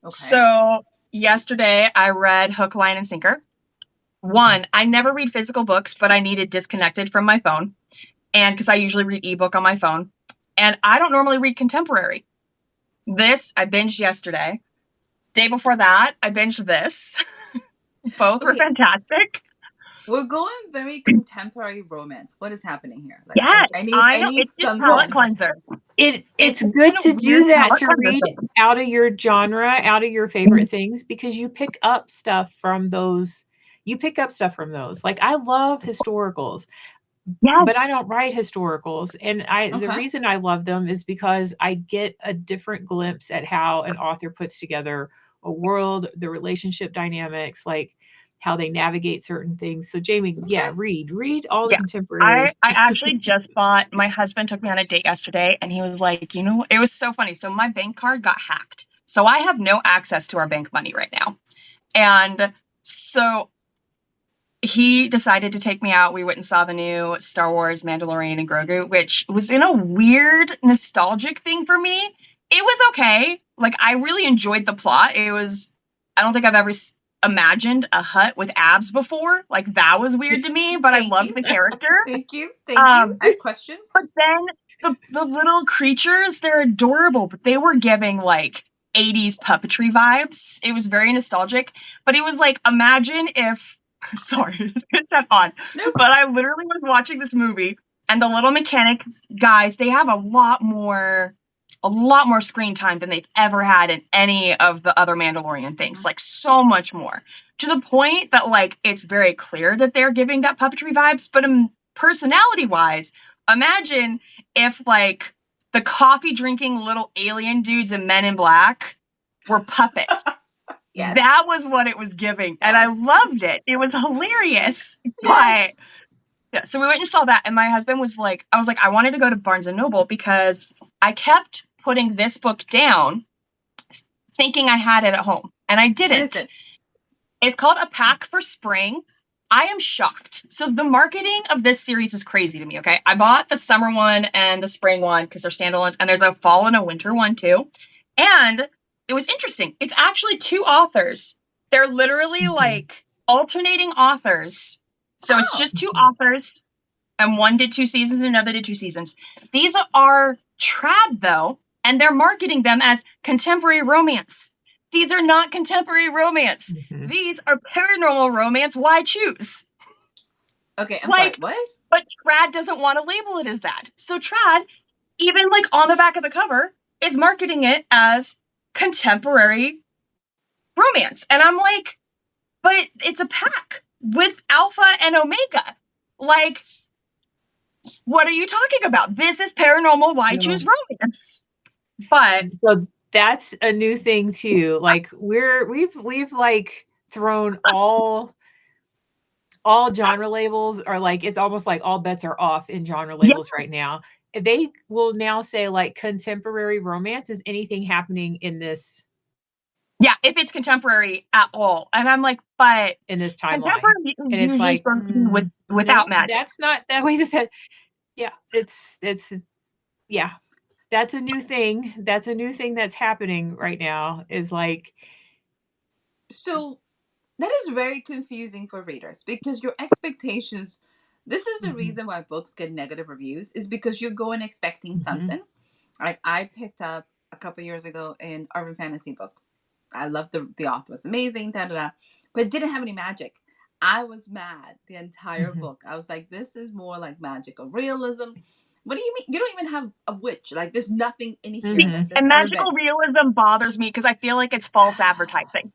Okay. So yesterday I read Hook, Line, and Sinker. One, I never read physical books, but I needed disconnected from my phone. And because I usually read ebook on my phone. And I don't normally read contemporary. This, I binged yesterday. Day before that, I binged this. Both were fantastic. We're going very contemporary romance. What is happening here? Like, yes, I know. need it's just palate cleanser. It's good to do that, to read out of your genre, out of your favorite things, because you pick up stuff from those. Like I love historicals. Yes. But I don't write historicals. And the reason I love them is because I get a different glimpse at how an author puts together a world, the relationship dynamics, like how they navigate certain things. So Jamie, read all the contemporary. I actually just bought, my husband took me on a date yesterday and he was like, it was so funny. So my bank card got hacked. So I have no access to our bank money right now. And so he decided to take me out. We went and saw the new Star Wars Mandalorian and Grogu, which was in a weird nostalgic thing for me. It was okay. Like I really enjoyed the plot. I don't think I've ever imagined a Hutt with abs before. Like that was weird to me, but I loved the character. Thank you. I have questions. But then the little creatures, they're adorable, but they were giving like 80s puppetry vibes. It was very nostalgic, but it was like, imagine if, sorry, it's not on, but I literally was watching this movie and the little mechanic guys, they have a lot more screen time than they've ever had in any of the other Mandalorian things, like so much more, to the point that like it's very clear that they're giving that puppetry vibes. But personality wise, imagine if like the coffee drinking little alien dudes and Men in Black were puppets. Yes. That was what it was giving. And I loved it. It was hilarious. Yes. But yeah, so we went and saw that. And my husband was like, I wanted to go to Barnes and Noble because I kept putting this book down thinking I had it at home, and I didn't. What is it? It's called A Pack for Spring. I am shocked. So the marketing of this series is crazy to me, okay? I bought the summer one and the spring one because they're standalones, and there's a fall and a winter one too. And it was interesting. It's actually 2 authors. They're literally like alternating authors. So it's just 2 authors, and one did 2 seasons and another did 2 seasons. These are trad though, and they're marketing them as contemporary romance. These are not contemporary romance. These are paranormal romance. Why choose? Okay, I'm sorry, what? But trad doesn't want to label it as that. So trad, even like on the back of the cover, is marketing it as contemporary romance. And I'm like, but it's a pack with alpha and omega. Like, what are you talking about? This is paranormal. Why choose romance? But so that's a new thing too. Like we've like thrown all genre labels, or like it's almost like all bets are off in genre labels right now. They will now say like contemporary romance is anything happening in this. Yeah, if it's contemporary at all. And I'm like, but in this timeline. Contemporary And it's like without magic. That's not that way yeah, it's yeah. That's a new thing. That's a new thing that's happening right now, is like. So that is very confusing for readers, because your expectations, this is the reason why books get negative reviews, is because you're going expecting something. Like I picked up a couple years ago an urban fantasy book. I loved the author, was amazing, but it didn't have any magic. I was mad the entire book. I was like, this is more like magical realism. What do you mean? You don't even have a witch. Like, there's nothing in here. And magical realism bothers me because I feel like it's false advertising.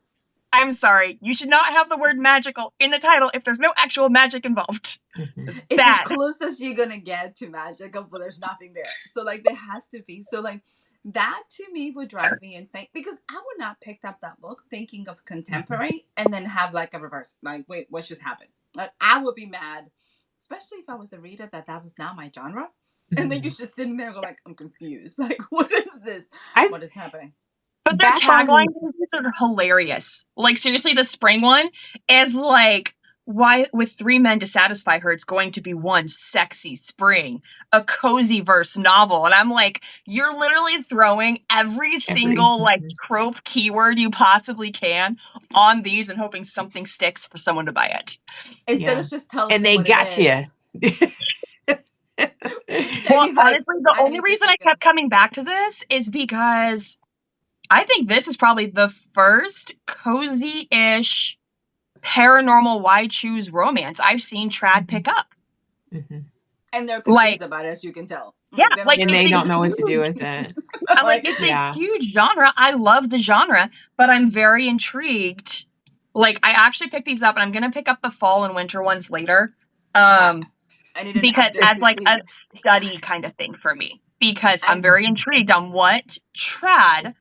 I'm sorry. You should not have the word magical in the title if there's no actual magic involved. It's as close as you're going to get to magical, but there's nothing there. So, like, there has to be. So, like, that to me would drive me insane, because I would not pick up that book thinking of contemporary and then have, like, a reverse. Like, wait, what just happened? Like, I would be mad, especially if I was a reader that was not my genre. And then you're just sitting there and go like, I'm confused. Like, what is this? What is happening? But their tagline are hilarious. Like, seriously, the spring one is like, why, with 3 men to satisfy her, it's going to be one sexy spring, a cozy verse novel. And I'm like, you're literally throwing every single like trope keyword you possibly can on these and hoping something sticks for someone to buy it. Instead of just telling them they got you. Well, honestly, the only reason I kept coming back to this is because I think this is probably the first cozy-ish paranormal why choose romance I've seen trad pick up. And they're confused about it, as you can tell. Yeah, and they don't know what to do with it. I'm like, it's a huge genre. I love the genre, but I'm very intrigued. Like, I actually picked these up, and I'm going to pick up the fall and winter ones later. Because as like a study kind of thing for me, because I'm very intrigued on what trad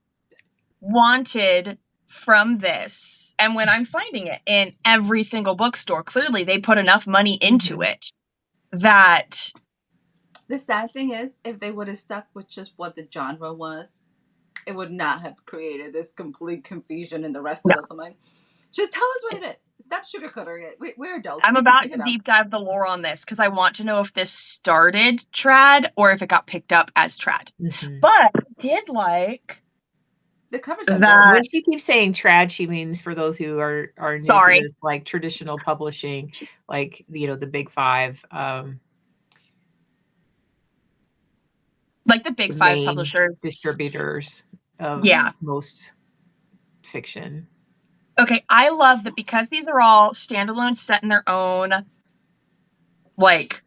wanted from this. And when I'm finding it in every single bookstore, clearly they put enough money into it that. The sad thing is, if they would have stuck with just what the genre was, it would not have created this complete confusion in the rest of us. I'm like, just tell us what it is. Stop sugarcoating it. We're adults. I'm about to deep dive the lore on this because I want to know if this started trad or if it got picked up as trad. But I did like the covers. When she keeps saying trad, she means, for those who are new to this, like traditional publishing, like the big 5. Like the big 5 publishers, distributors of most fiction. Okay, I love that because these are all standalone, set in their own, like,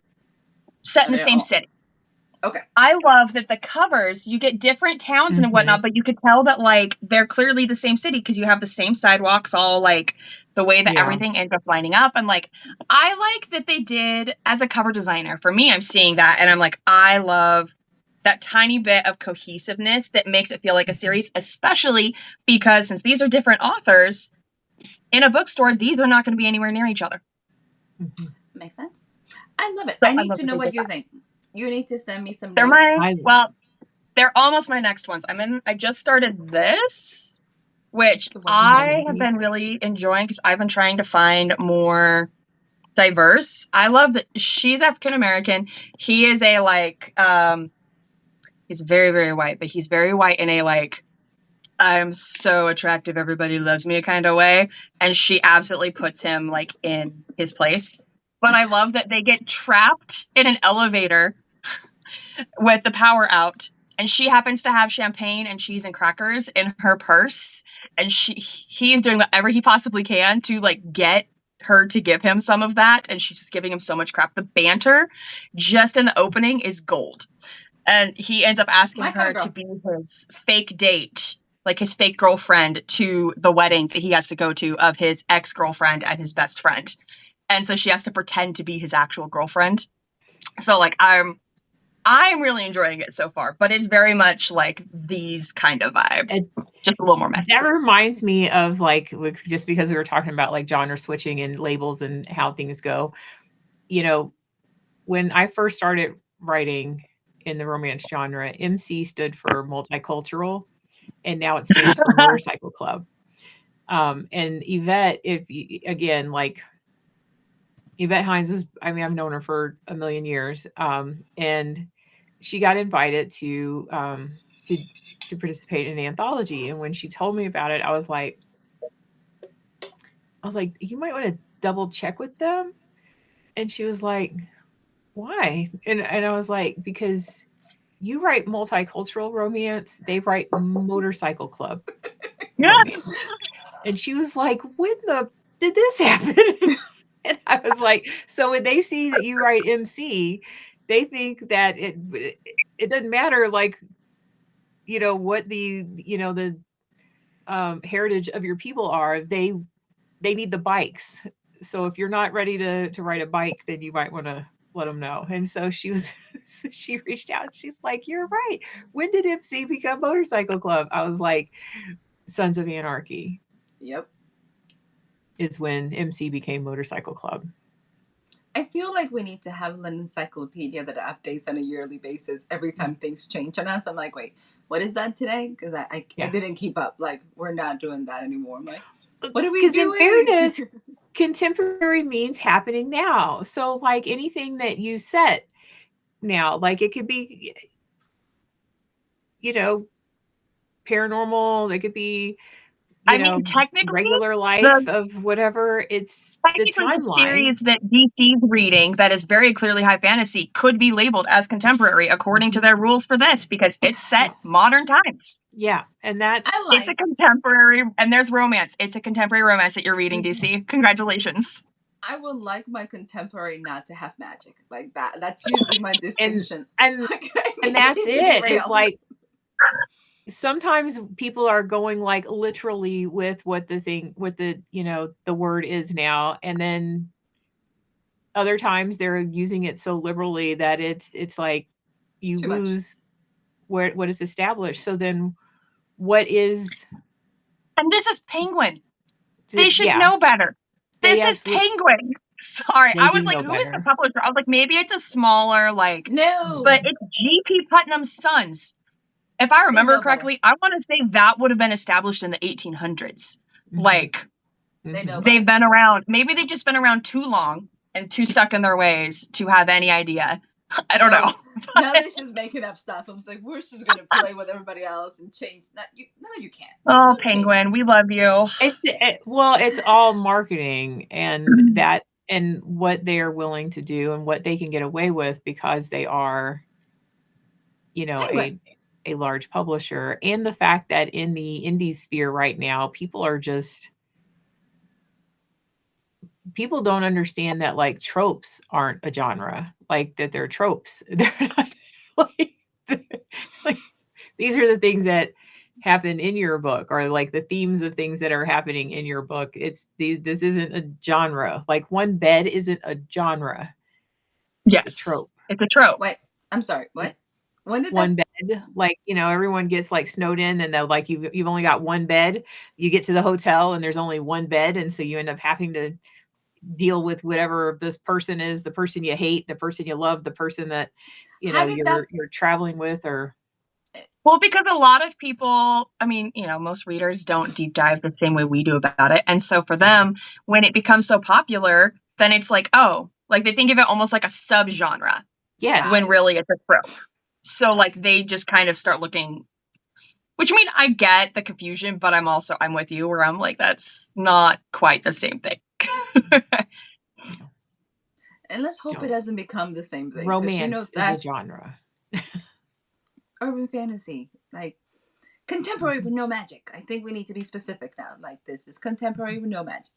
set in the same city. Okay. I love that the covers, you get different towns and whatnot, but you could tell that, like, they're clearly the same city because you have the same sidewalks, all, like, the way that everything ends up lining up. And, like, I like that they did, as a cover designer, for me, I'm seeing that, and I'm like, I love that tiny bit of cohesiveness that makes it feel like a series, especially because since these are different authors, in a bookstore, these are not going to be anywhere near each other. Makes sense. I love it. So I need to know what you think. You need to send me some notes. They're almost my next ones. I just started this. which The one I have Maybe. been really enjoying because I've been trying to find more diverse. I love that she's African American. He is a he's very, very white, but he's very white in a I'm so attractive, everybody loves me kind of way. And she absolutely puts him in his place. But I love that they get trapped in an elevator with the power out, and she happens to have champagne and cheese and crackers in her purse, and he is doing whatever he possibly can to get her to give him some of that, and she's just giving him so much crap. The banter just in the opening is gold. And he ends up asking her to be his fake date, his fake girlfriend, to the wedding that he has to go to of his ex-girlfriend and his best friend. And so she has to pretend to be his actual girlfriend. So I'm really enjoying it so far, but it's very much these kind of vibe, just a little more messy. That reminds me of just because we were talking about genre switching and labels and how things go. When I first started writing in the romance genre, MC stood for multicultural, and now it stands for Motorcycle Club. And Yvette, again, Yvette Hines is, I've known her for a million years. And she got invited to participate in an anthology. And when she told me about it, I was like, you might want to double check with them. And she was like, why? And I was like, because you write multicultural romance, they write motorcycle club romance. And she was like, when did this happen? And I was like, so when they see that you write MC, they think that it doesn't matter what the heritage of your people are. They need the bikes. So if you're not ready to ride a bike, then you might want to let them know. And so she reached out. She's like, you're right. When did MC become Motorcycle Club? I was like, Sons of Anarchy. Yep. Is when MC became Motorcycle Club. I feel like we need to have an encyclopedia that updates on a yearly basis every time things change on us. I'm like, wait, what is that today? Because I didn't keep up. We're not doing that anymore. I'm like, what are we doing? Because in fairness, contemporary means happening now. So anything that you set now, it could be, paranormal, it could be, technically, regular life of whatever. It's the timeline. The series that DC's reading that is very clearly high fantasy could be labeled as contemporary according to their rules for this, because it's set modern times. Yeah, and that's it's a contemporary, and there's romance. It's a contemporary romance that you're reading, DC. Congratulations. I would like my contemporary not to have magic like that. That's usually my distinction. And that's it. It's sometimes people are going literally with what the word is now, and then other times they're using it so liberally that it's you Too lose what is established. So then what is? And this is Penguin. They should know better. This is Penguin. Sorry, I was like, who is the publisher? I was like, maybe it's a smaller no, but it's G.P. Putnam's Sons. If I remember correctly, I want to say that would have been established in the 1800s. They've been around. Maybe they've just been around too long and too stuck in their ways to have any idea. I don't know. Now they're just making up stuff. I was like, we're just going to play with everybody else and change. No, you can't. Oh, Penguin, we love you. It's all marketing and that, and what they are willing to do and what they can get away with because they are, a large publisher, and the fact that in the indie sphere right now, people don't understand that tropes aren't a genre, that they're tropes. They're not, these are the things that happen in your book, or the themes of things that are happening in your book. This isn't a genre. One bed isn't a genre. Yes. It's a trope. It's a trope. Wait, I'm sorry. What? When did one bed? Everyone gets snowed in, and they're you've only got one bed. You get to the hotel and there's only one bed, and so you end up having to deal with whatever this person is, the person you hate, the person you love, the person that you're traveling with, or Well, because a lot of people, I mean, most readers don't deep dive the same way we do about it. And so for them, when it becomes so popular, then it's like, oh, like they think of it almost like a subgenre Yes. when really it's a trope. So like they just kind of start looking, which I mean, I get the confusion, but I'm with you where I'm like, that's not quite the same thing. And let's hope it doesn't become the same thing. Romance is a genre. Urban fantasy, like contemporary with no magic. I think we need to be specific now. Like, this is contemporary with no magic.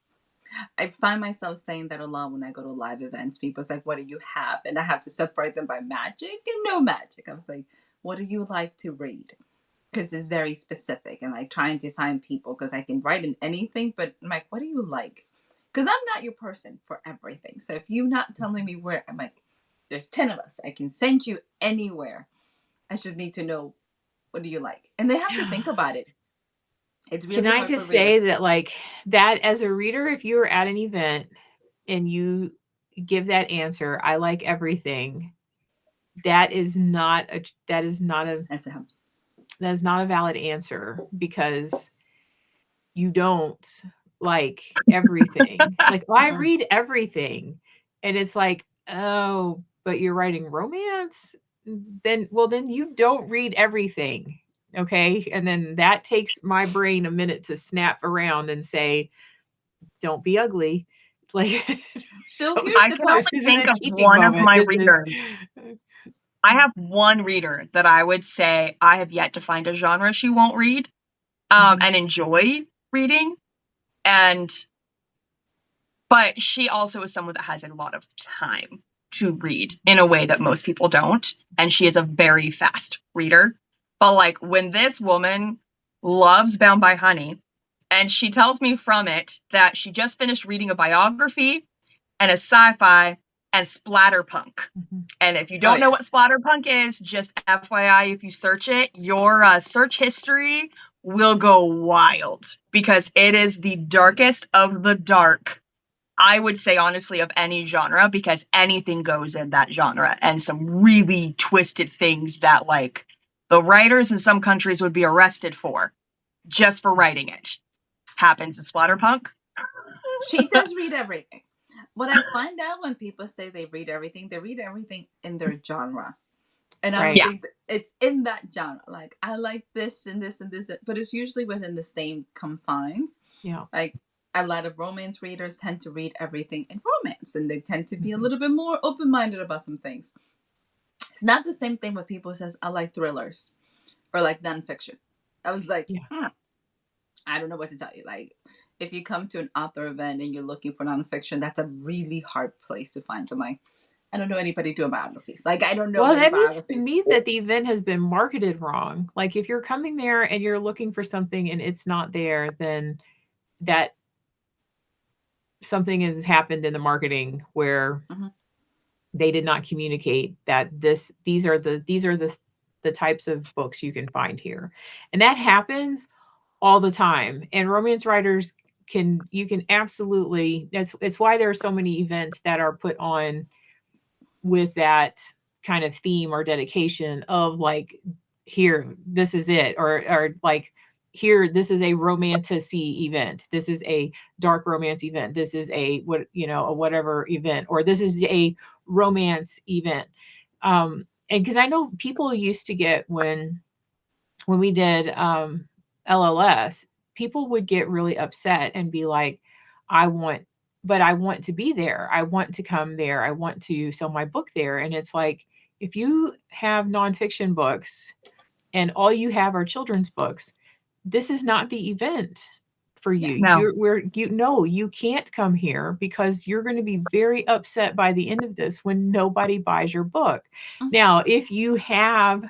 I find myself saying that a lot when I go to live events. People's like, what do you have? And I have to separate them by magic and no magic. I was like, what do you like to read? Because it's very specific, and like trying to find people, because I can write in anything, but I'm like, what do you like? Because I'm not your person for everything. So if you're not telling me where, I'm like, there's 10 of us. I can send you anywhere. I just need to know, what do you like? And they have to think about it. It's really Can I hard just for say readers. that, like, that as a reader, if you were at an event and you give that answer, I like everything, that is not a that is not a I said, that is not a valid answer, because you don't like everything. Like, well, I read everything. And it's like, oh, but you're writing romance? Then you don't read everything. Okay. And then that takes my brain a minute to snap around and say, don't be ugly. Like, so don't, here's I the can part. only this isn't think a of teaching one of moment. my This is readers. I have one reader that I would say I have yet to find a genre she won't read and enjoy reading. But she also is someone that has a lot of time to read in a way that most people don't. And she is a very fast reader. But like when this woman loves Bound by Honey, and she tells me from it that she just finished reading a biography and a sci-fi and splatterpunk. And if you don't know what splatterpunk is, just FYI, if you search it, your search history will go wild, because it is the darkest of the dark, I would say, honestly, of any genre, because anything goes in that genre, and some really twisted things that like the writers in some countries would be arrested for just for writing it happens in splatterpunk. She does read everything. What I find out when people say they read everything in their genre. And I don't right. think it's in that genre. Like, I like this and this and this, but it's usually within the same confines. Yeah. Like, a lot of romance readers tend to read everything in romance, and they tend to be a little bit more open-minded about some things. It's not the same thing when people says, I like thrillers or like nonfiction. I was like, I don't know what to tell you. Like, if you come to an author event and you're looking for nonfiction, that's a really hard place to find. So I'm like, I don't know anybody doing biographies. Like, I don't know Well, many that means to biographies. me that the event has been marketed wrong. Like, if you're coming there and you're looking for something and it's not there, then that something has happened in the marketing where they did not communicate that these are the types of books you can find here. And that happens all the time. And romance writers you can absolutely, it's why there are so many events that are put on with that kind of theme or dedication of like, here, this is it, or like, here, this is a romantasy event, this is a dark romance event, this is a a whatever event, or this is a romance event. And because I know people used to get, when we did LLS, people would get really upset and be like, I want, but I want to be there. I want to come there. I want to sell my book there. And it's like, if you have nonfiction books and all you have are children's books, this is not the event for you. No. You can't come here, because you're going to be very upset by the end of this when nobody buys your book. Now, if you have,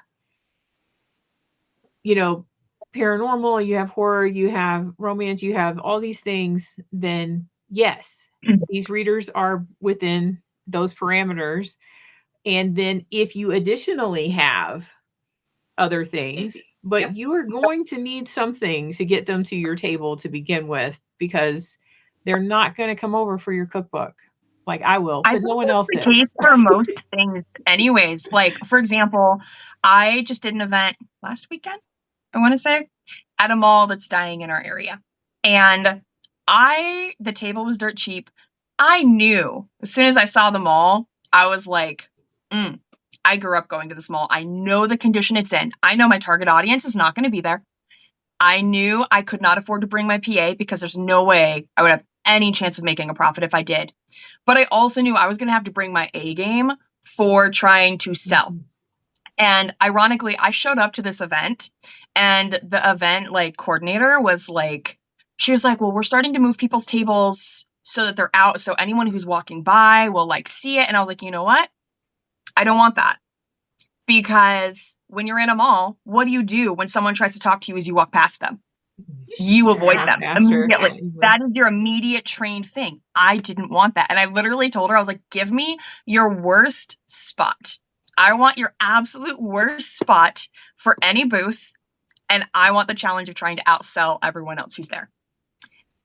paranormal, you have horror, you have romance, you have all these things, then yes, these readers are within those parameters. And then if you additionally have other things, but you are going to need something to get them to your table to begin with, because they're not going to come over for your cookbook. Like I will, I but think no one that's else the is. case for most things anyways. Like, for example, I just did an event last weekend, I want to say, at a mall that's dying in our area. And the table was dirt cheap. I knew as soon as I saw the mall, I was like, I grew up going to this mall. I know the condition it's in. I know my target audience is not going to be there. I knew I could not afford to bring my PA because there's no way I would have any chance of making a profit if I did. But I also knew I was going to have to bring my A game for trying to sell. And ironically, I showed up to this event and the event like coordinator was like, she was like, well, we're starting to move people's tables so that they're out. So anyone who's walking by will like see it. And I was like, you know what? I don't want that. Because when you're in a mall, what do when someone tries to talk to you as you walk past them? You avoid Walk them past her. immediately. That is your immediate trained thing. I didn't want that. And I literally told her, I was like, give me your worst spot. I want your absolute worst spot for any booth. And I want the challenge of trying to outsell everyone else who's there.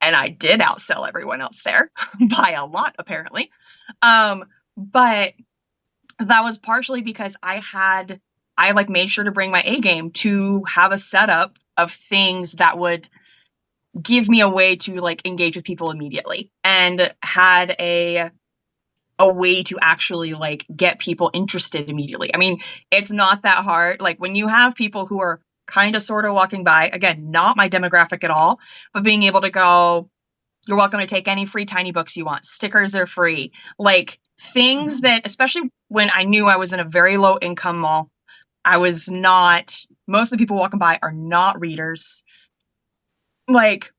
And I did outsell everyone else there by a lot, apparently. But that was partially because I like made sure to bring my A game to have a setup of things that would give me a way to like engage with people immediately, and had a way to actually like get people interested immediately. I mean, it's not that hard. Like when you have people who are kind of sort of walking by, again, not my demographic at all, but being able to go, you're welcome to take any free tiny books you want. Stickers are free. Like things that, especially when I knew I was in a very low income mall, most of the people walking by are not readers. Like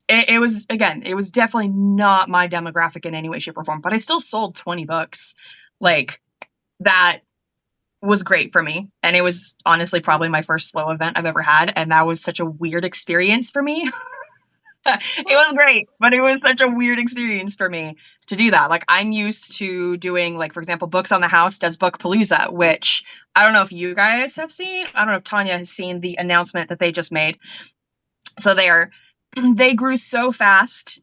it was, again, it was definitely not my demographic in any way, shape, or form, but I still sold 20 books. Like that was great for me. And it was honestly probably my first slow event I've ever had. And that was such a weird experience for me. It was great, but it was such a weird experience for me to do that. Like I'm used to doing, like, for example, Books on the House does Book Palooza, which I don't know if you guys have seen. I don't know if Tonya has seen the announcement that they just made. So they grew so fast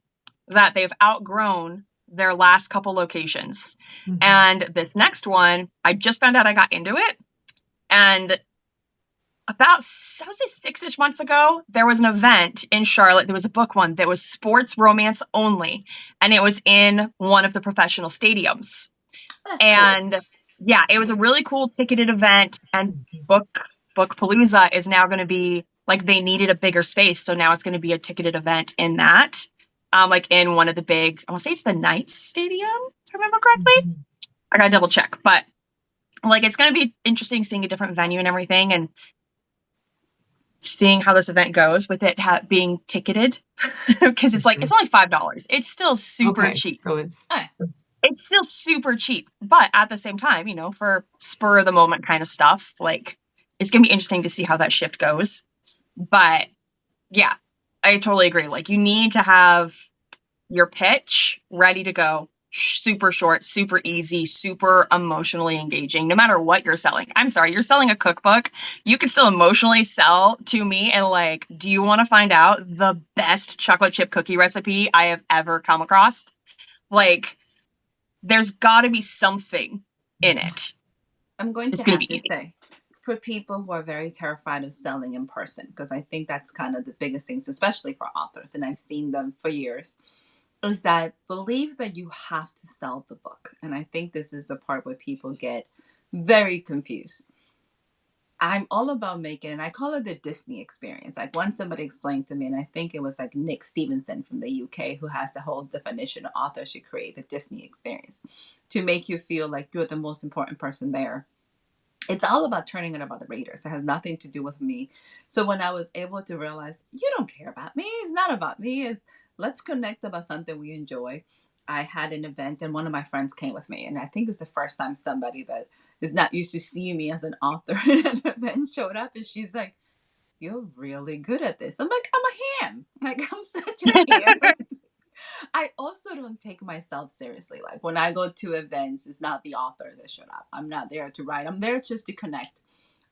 that they've outgrown their last couple locations. And this next one, I just found out I got into it. And about, I would say 6-ish months ago, there was an event in Charlotte. There was a book one that was sports romance only. And it was in one of the professional stadiums. That's and cool. Yeah, it was a really cool ticketed event. And Book Palooza is now going to be like, they needed a bigger space. So now it's going to be a ticketed event in that. Like in one of the big, I want to say it's the Knights Stadium, if I remember correctly. I gotta double check. But like, it's going to be interesting seeing a different venue and everything, and seeing how this event goes with it being ticketed. Because it's like, it's only $5. It's still super cheap. So It's still super cheap. But at the same time, for spur of the moment kind of stuff, like, it's going to be interesting to see how that shift goes. But yeah, I totally agree. Like, you need to have your pitch ready to go. Super short, super easy, super emotionally engaging, no matter what you're selling. I'm sorry, you're selling a cookbook. You can still emotionally sell to me and like, do you want to find out the best chocolate chip cookie recipe I have ever come across? Like, there's got to be something in it. I'm going It's to going have to be to easy. say, for people who are very terrified of selling in person, because I think that's kind of the biggest things, especially for authors, and I've seen them for years, is that believe that you have to sell the book. And I think this is the part where people get very confused. I'm all about making, and I call it the Disney experience. Like once somebody explained to me, and I think it was like Nick Stevenson from the UK, who has the whole definition of author should create the Disney experience to make you feel like you're the most important person there. It's all about turning it about the readers. It has nothing to do with me. So when I was able to realize, you don't care about me, it's not about me, it's let's connect about something we enjoy. I had an event and one of my friends came with me. And I think it's the first time somebody that is not used to seeing me as an author in an event showed up, and she's like, you're really good at this. I'm like, I'm a ham. Like, I'm such a ham. I also don't take myself seriously. Like when I go to events, it's not the author that showed up. I'm not there to write. I'm there just to connect.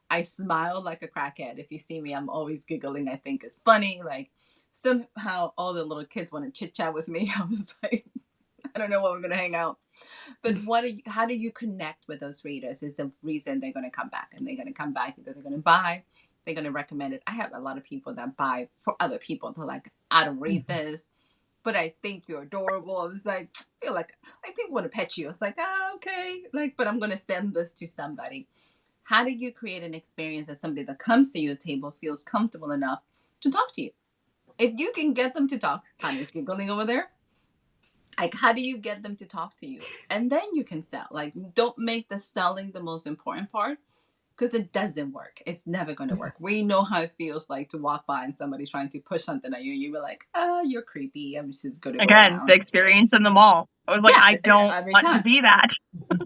I smile like a crackhead. If you see me, I'm always giggling. I think it's funny. Like somehow all the little kids want to chit chat with me. I was like, I don't know when we're going to hang out. But how do you connect with those readers is the reason they're going to come back. And they're going to come back because they're going to buy, they're going to recommend it. I have a lot of people that buy for other people. They're like, I don't read this, but I think you're adorable. I was like, I feel like people want to pet you. It's like, oh, okay. Like, but I'm going to send this to somebody. How do you create an experience that somebody that comes to your table feels comfortable enough to talk to you? If you can get them to talk, Tanya's giggling over there. Like, how do you get them to talk to you? And then you can sell. Like, don't make the selling the most important part because it doesn't work. It's never going to work. We know how it feels like to walk by and somebody's trying to push something at you. You were like, oh, you're creepy. I'm just going to go Again, around. the experience in the mall. I was like, Yeah, I don't every want to time. be that.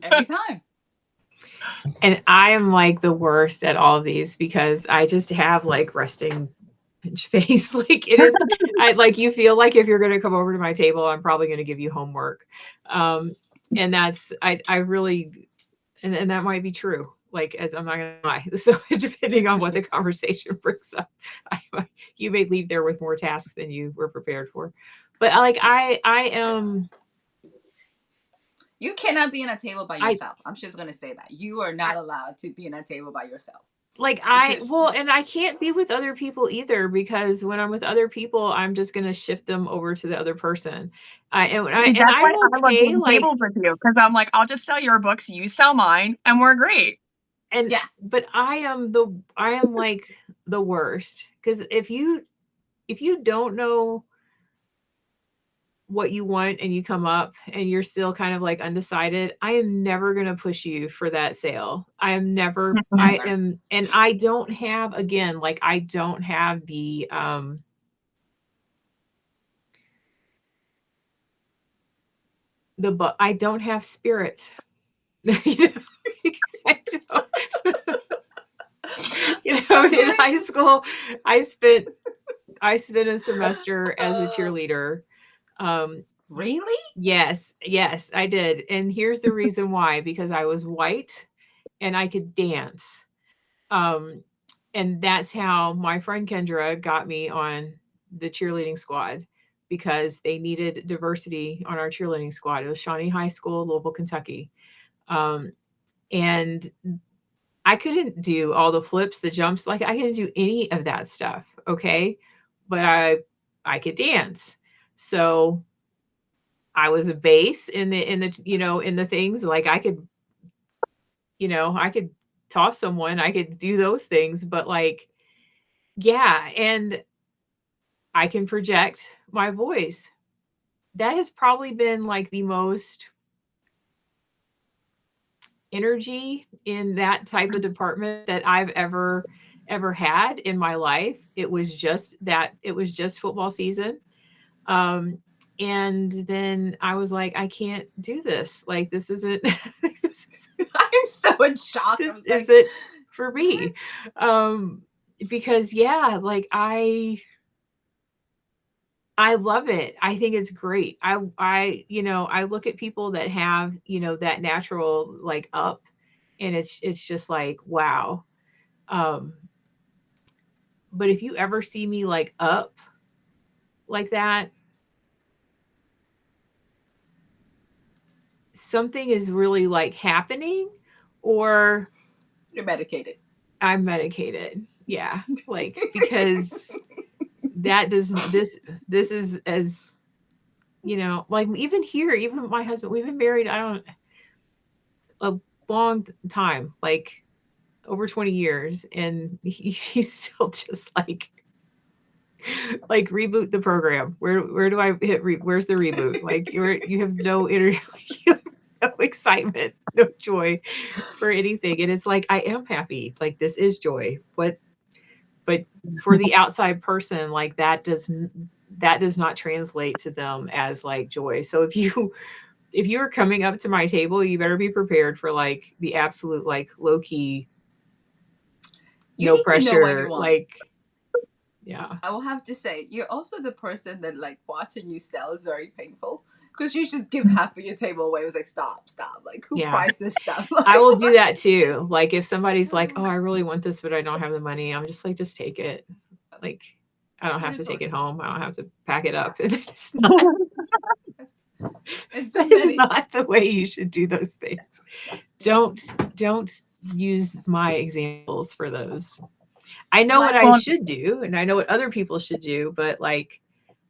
Every time. And I am like the worst at all of these because I just have like resting bitch face. Like it is, I like you feel like if you're going to come over to my table, I'm probably going to give you homework. And that's, I really, and that might be true. Like, as I'm not gonna lie. So depending on what the conversation brings up, you may leave there with more tasks than you were prepared for. But like, I am. You cannot be in a table by yourself. I'm just going to say that. You are not allowed to be in a table by yourself. Like and I can't be with other people either because when I'm with other people, I'm just gonna shift them over to the other person. And That's why I'm I love okay. doing Like, tables with you because I'm like, I'll just sell your books, you sell mine, and we're great. and Yeah. but I am like the worst because if you don't know what you want and you come up and you're still kind of like undecided, I am never going to push you for that sale. I am never, I Never. am, and I don't have, again, like I don't have the, but I don't have spirit. You know, I don't. You know, in high school, I spent a semester as a cheerleader. Really? Yes, I did. And here's the reason why, because I was white and I could dance. Um, and that's how my friend Kendra got me on the cheerleading squad because they needed diversity on our cheerleading squad. It was Shawnee High School, Louisville, Kentucky. And I couldn't do all the flips, the jumps, like I couldn't do any of that stuff. Okay. But I could dance. So I was a base in the, in the things like I could, I could toss someone, I could do those things, but like, yeah. And I can project my voice. That has probably been like the most energy in that type of department that I've ever had in my life. It was just football season. And then I was like, I can't do this. Like, this isn't, I'm so in shock. this isn't for me. Because yeah, like I love it. I think it's great. I look at people that have, that natural like up and it's just like, wow. But if you ever see me like up like that, something is really like happening or You're medicated. I'm medicated. Yeah. Like, because that does, this is as, like even here, even my husband, we've been married, a long time, like over 20 years. And he's still just like reboot the program. Where do I hit? Where's the reboot? Like you have no you have no excitement, no joy for anything. And it's like I am happy. Like this is joy. But for the outside person, like that does not translate to them as like joy. So if you are coming up to my table, you better be prepared for like the absolute like low key, You no need to know what you pressure, want. like. Yeah. I will have to say, you're also the person that like watching you sell is very painful because you just give half of your table away. It was like, stop. Like, who priced this stuff? Like, I will do that too. Like if somebody's like, oh, I really want this, but I don't have the money. I'm just like, just take it. Like, I don't have to take it home. I don't have to pack it up. It's not. It's That been is many. not the way you should do those things. Don't use my examples for those. I know what Like, I Well, should do, and I know what other people should do, but like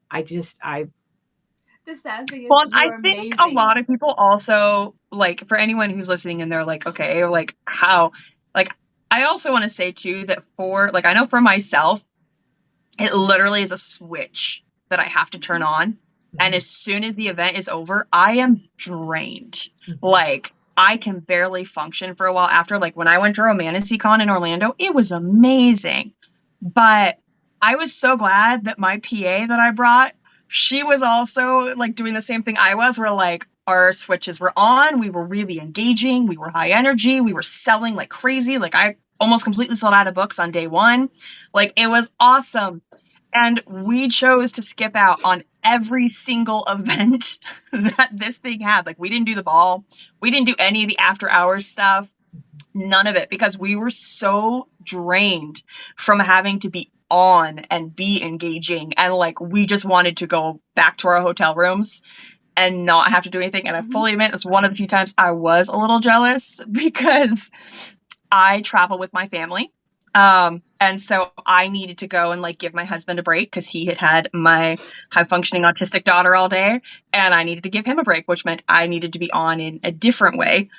I the sad thing is, well, I you're think a amazing. lot of people also, like, for anyone who's listening and they're like, okay, like, how, like, I also want to say too that for, like, I know for myself, it literally is a switch that I have to turn on. And as soon as the event is over, I am drained. Like, I can barely function for a while after. Like, when I went to RomanticyCon in Orlando, it was amazing. But I was so glad that my PA that I brought, she was also like doing the same thing I was, where like our switches were on. We were really engaging. We were high energy. We were selling like crazy. Like, I almost completely sold out of books on day one. Like, it was awesome. And we chose to skip out on every single event that this thing had. Like, we didn't do the ball. We didn't do any of the after hours stuff. None of it, because we were so drained from having to be on and be engaging. And like, we just wanted to go back to our hotel rooms and not have to do anything. And I fully admit it's one of the few times I was a little jealous because I travel with my family. And so I needed to go and like give my husband a break because he had my high functioning autistic daughter all day, and I needed to give him a break, which meant I needed to be on in a different way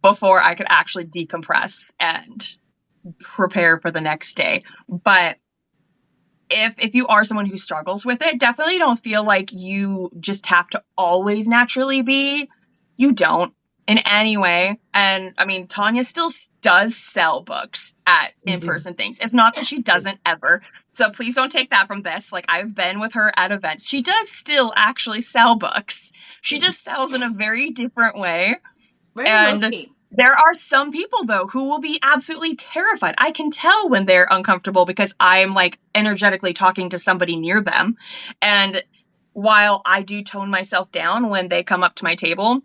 before I could actually decompress and prepare for the next day. But if you are someone who struggles with it, definitely don't feel like you just have to always naturally be. You don't in any way. And I mean, Tonya still does sell books at in-person things. It's not that she doesn't ever. So please don't take that from this. Like, I've been with her at events. She does still actually sell books. She just sells in a very different way. Very low And key. there are some people, though, who will be absolutely terrified. I can tell when they're uncomfortable because I'm like energetically talking to somebody near them. And while I do tone myself down when they come up to my table,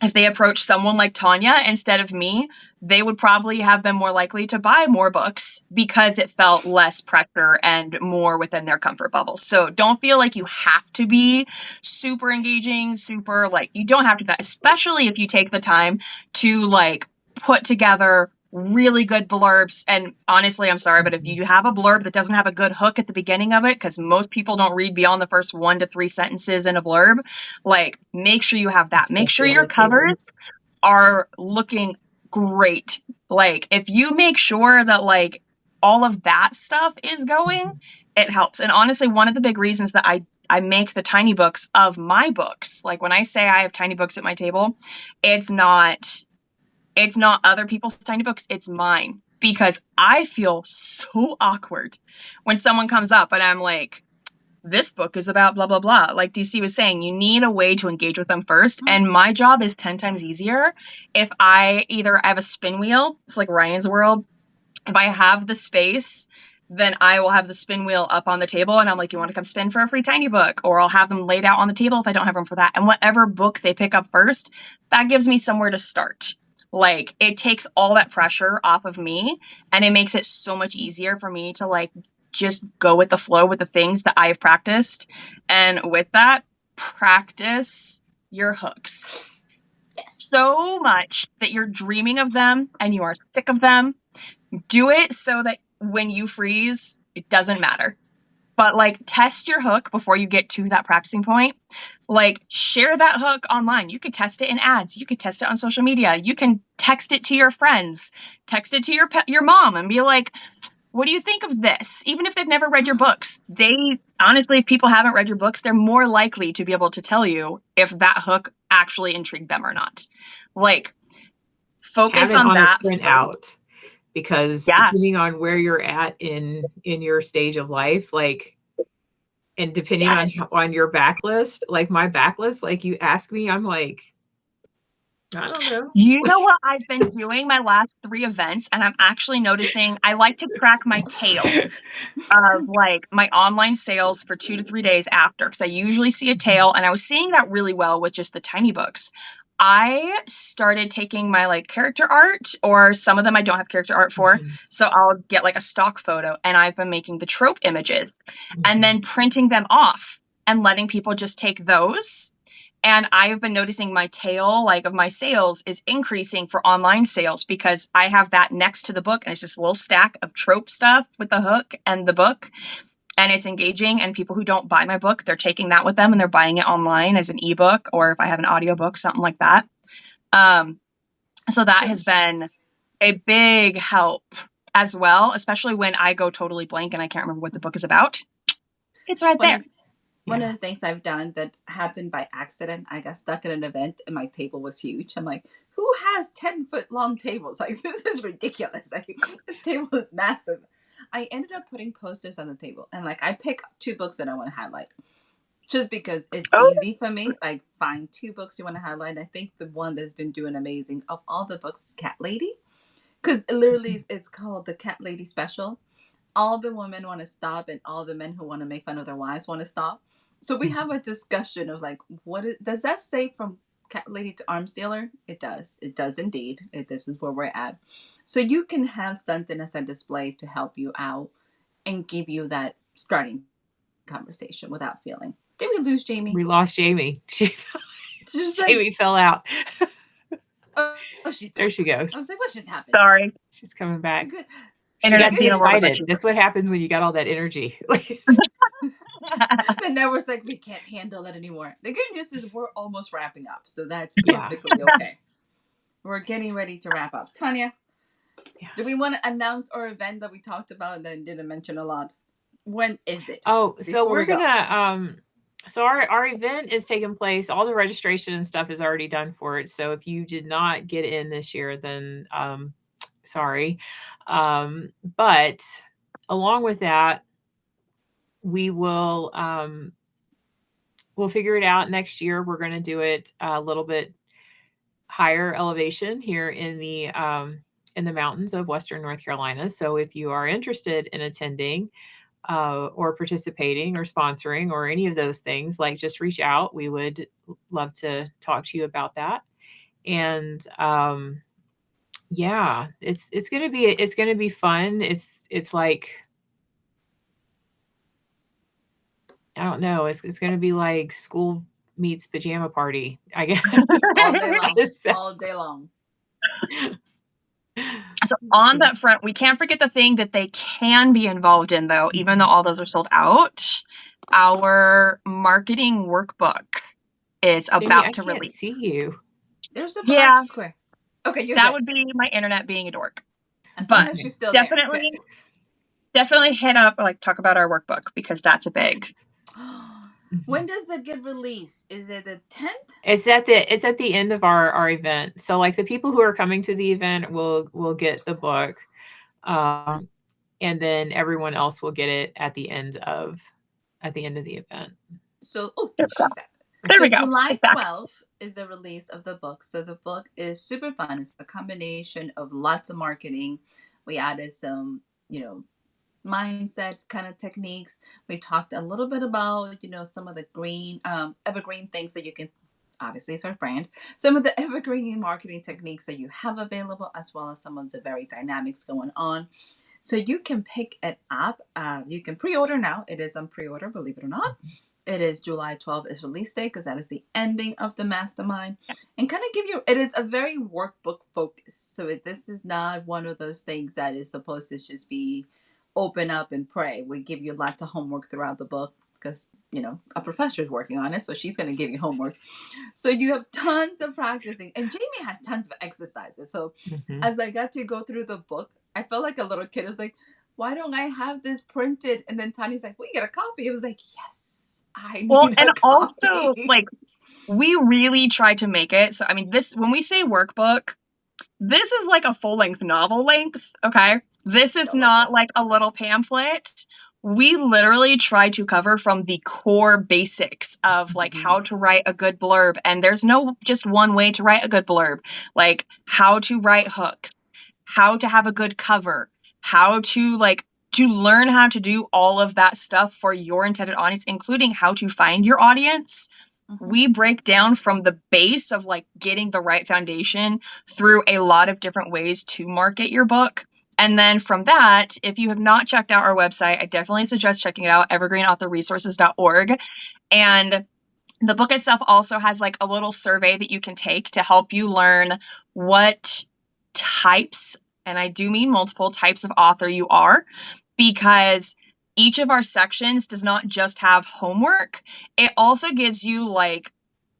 if they approach someone like Tonya instead of me, they would probably have been more likely to buy more books because it felt less pressure and more within their comfort bubble. So don't feel like you have to be super engaging, super like, you don't have to do that, especially if you take the time to like put together really good blurbs. And honestly, I'm sorry, but if you have a blurb that doesn't have a good hook at the beginning of it, because most people don't read beyond the first 1 to 3 sentences in a blurb, like, make sure you have that. Make sure your covers are looking great. Like, if you make sure that like all of that stuff is going, it helps. And honestly, one of the big reasons that I make the tiny books of my books, like when I say I have tiny books at my table, it's not other people's tiny books, it's mine. Because I feel so awkward when someone comes up and I'm like, this book is about blah, blah, blah. Like DC was saying, you need a way to engage with them first. And my job is 10 times easier if I have a spin wheel. It's like Ryan's World. If I have the space, then I will have the spin wheel up on the table. And I'm like, you want to come spin for a free tiny book? Or I'll have them laid out on the table if I don't have room for that. And whatever book they pick up first, that gives me somewhere to start. Like, it takes all that pressure off of me, and it makes it so much easier for me to like just go with the flow with the things that I've practiced. And with that, practice your hooks so much that you're dreaming of them and you are sick of them. Do it so that when you freeze, it doesn't matter. But like, test your hook before you get to that practicing point. Like, share that hook online. You could test it in ads. You could test it on social media. You can text it to your friends, text it to your mom and be like, what do you think of this? Even if they've never read your books, honestly, if people haven't read your books, they're more likely to be able to tell you if that hook actually intrigued them or not. Like, focus have it on on a that printout, first. because Yeah. depending on where you're at in your stage of life, like, and depending Yes. on your backlist, like my backlist, like you ask me, I'm like, I don't know. You know what I've been doing my last 3 events, and I'm actually noticing I like to track my tail of like my online sales for 2 to 3 days after, because I usually see a tail, and I was seeing that really well with just the tiny books. I started taking my like character art, or some of them I don't have character art for, so I'll get like a stock photo, and I've been making the trope images and then printing them off and letting people just take those And I have been noticing my tail, like of my sales, is increasing for online sales because I have that next to the book, and it's just a little stack of trope stuff with the hook and the book. And it's engaging, and people who don't buy my book, they're taking that with them and they're buying it online as an ebook, or if I have an audiobook, something like that. So that has been a big help as well, especially when I go totally blank and I can't remember what the book is about. It's right there. One of the things I've done that happened by accident, I got stuck at an event and my table was huge. I'm like, who has 10-foot long tables? Like, this is ridiculous. Like, this table is massive. I ended up putting posters on the table, and like I pick 2 books that I want to highlight just because it's easy for me. Like, find 2 books you want to highlight. I think the one that's been doing amazing of all the books is Cat Lady, because literally it's called the Cat Lady Special. All the women want to stop, and all the men who want to make fun of their wives want to stop. So we have a discussion of like, does that say from Cat Lady to Arms Dealer? It does. It does indeed. This is where we're at. So you can have something as a display to help you out and give you that starting conversation without feeling. Did we lose Jamie? We lost Jamie. Jamie fell out. Oh, she's there. She goes. I was like, what just happened? Sorry, she's coming back. Good. Internet's being excited. That's what happens when you got all that energy. The network's like, we can't handle it anymore. The good news is we're almost wrapping up, so that's perfectly okay. We're getting ready to wrap up. Tonya, do we want to announce our event that we talked about and then didn't mention a lot? When is it? Oh, so we're gonna so our event is taking place. All the registration and stuff is already done for it. So if you did not get in this year, then sorry. But along with that, we will we'll figure it out next year. We're going to do it a little bit higher elevation here in the mountains of Western North Carolina. So if you are interested in attending or participating or sponsoring or any of those things, like, just reach out. We would love to talk to you about that. And yeah, it's gonna be fun. It's like, I don't know. It's going to be like school meets pajama party, I guess. All day long. All day long. So on that front, we can't forget the thing that they can be involved in, though, even though all those are sold out. Our marketing workbook is about to release. See you. There's a black square. Okay, that would be my internet being a dork. As but long as you're still definitely hit up, like, talk about our workbook, because that's a big. When does that get released? Is it the 10th? It's at the end of our event. So like the people who are coming to the event will get the book, and then everyone else will get it at the end of the event. So there we go. July 12th is the release of the book. So the book is super fun. It's a combination of lots of marketing. We added some, mindset kind of techniques. We talked a little bit about, some of the evergreen things that you can, obviously it's our brand, some of the evergreen marketing techniques that you have available, as well as some of the very dynamics going on. So you can pick it up. You can pre-order now. It is on pre-order, believe it or not. It is July 12th is release date, because that is the ending of the mastermind. And kind of it is a very workbook focused. So this is not one of those things that is supposed to just be open up and pray. We give you lots of homework throughout the book, because a professor is working on it, so she's going to give you homework. So you have tons of practicing, and Jamie has tons of exercises. So as I got to go through the book, I felt like a little kid. I was like, why don't I have this printed? And then Tanya's like, we get a copy. It was like, yes, I need a copy. Also, like, we really try to make it so, I mean, when we say workbook, this is like a full-length novel length, okay? This is not like a little pamphlet. We literally try to cover from the core basics of, like, how to write a good blurb. And there's no just one way to write a good blurb. Like, how to write hooks, how to have a good cover, how to, to learn how to do all of that stuff for your intended audience, including how to find your audience. We break down from the base of, like, getting the right foundation through a lot of different ways to market your book. And then from that, if you have not checked out our website, I definitely suggest checking it out, evergreenauthorresources.org. And The book itself also has like a little survey that you can take to help you learn what types, and I do mean multiple types of author you are, because each of our sections does not just have homework. It also gives you like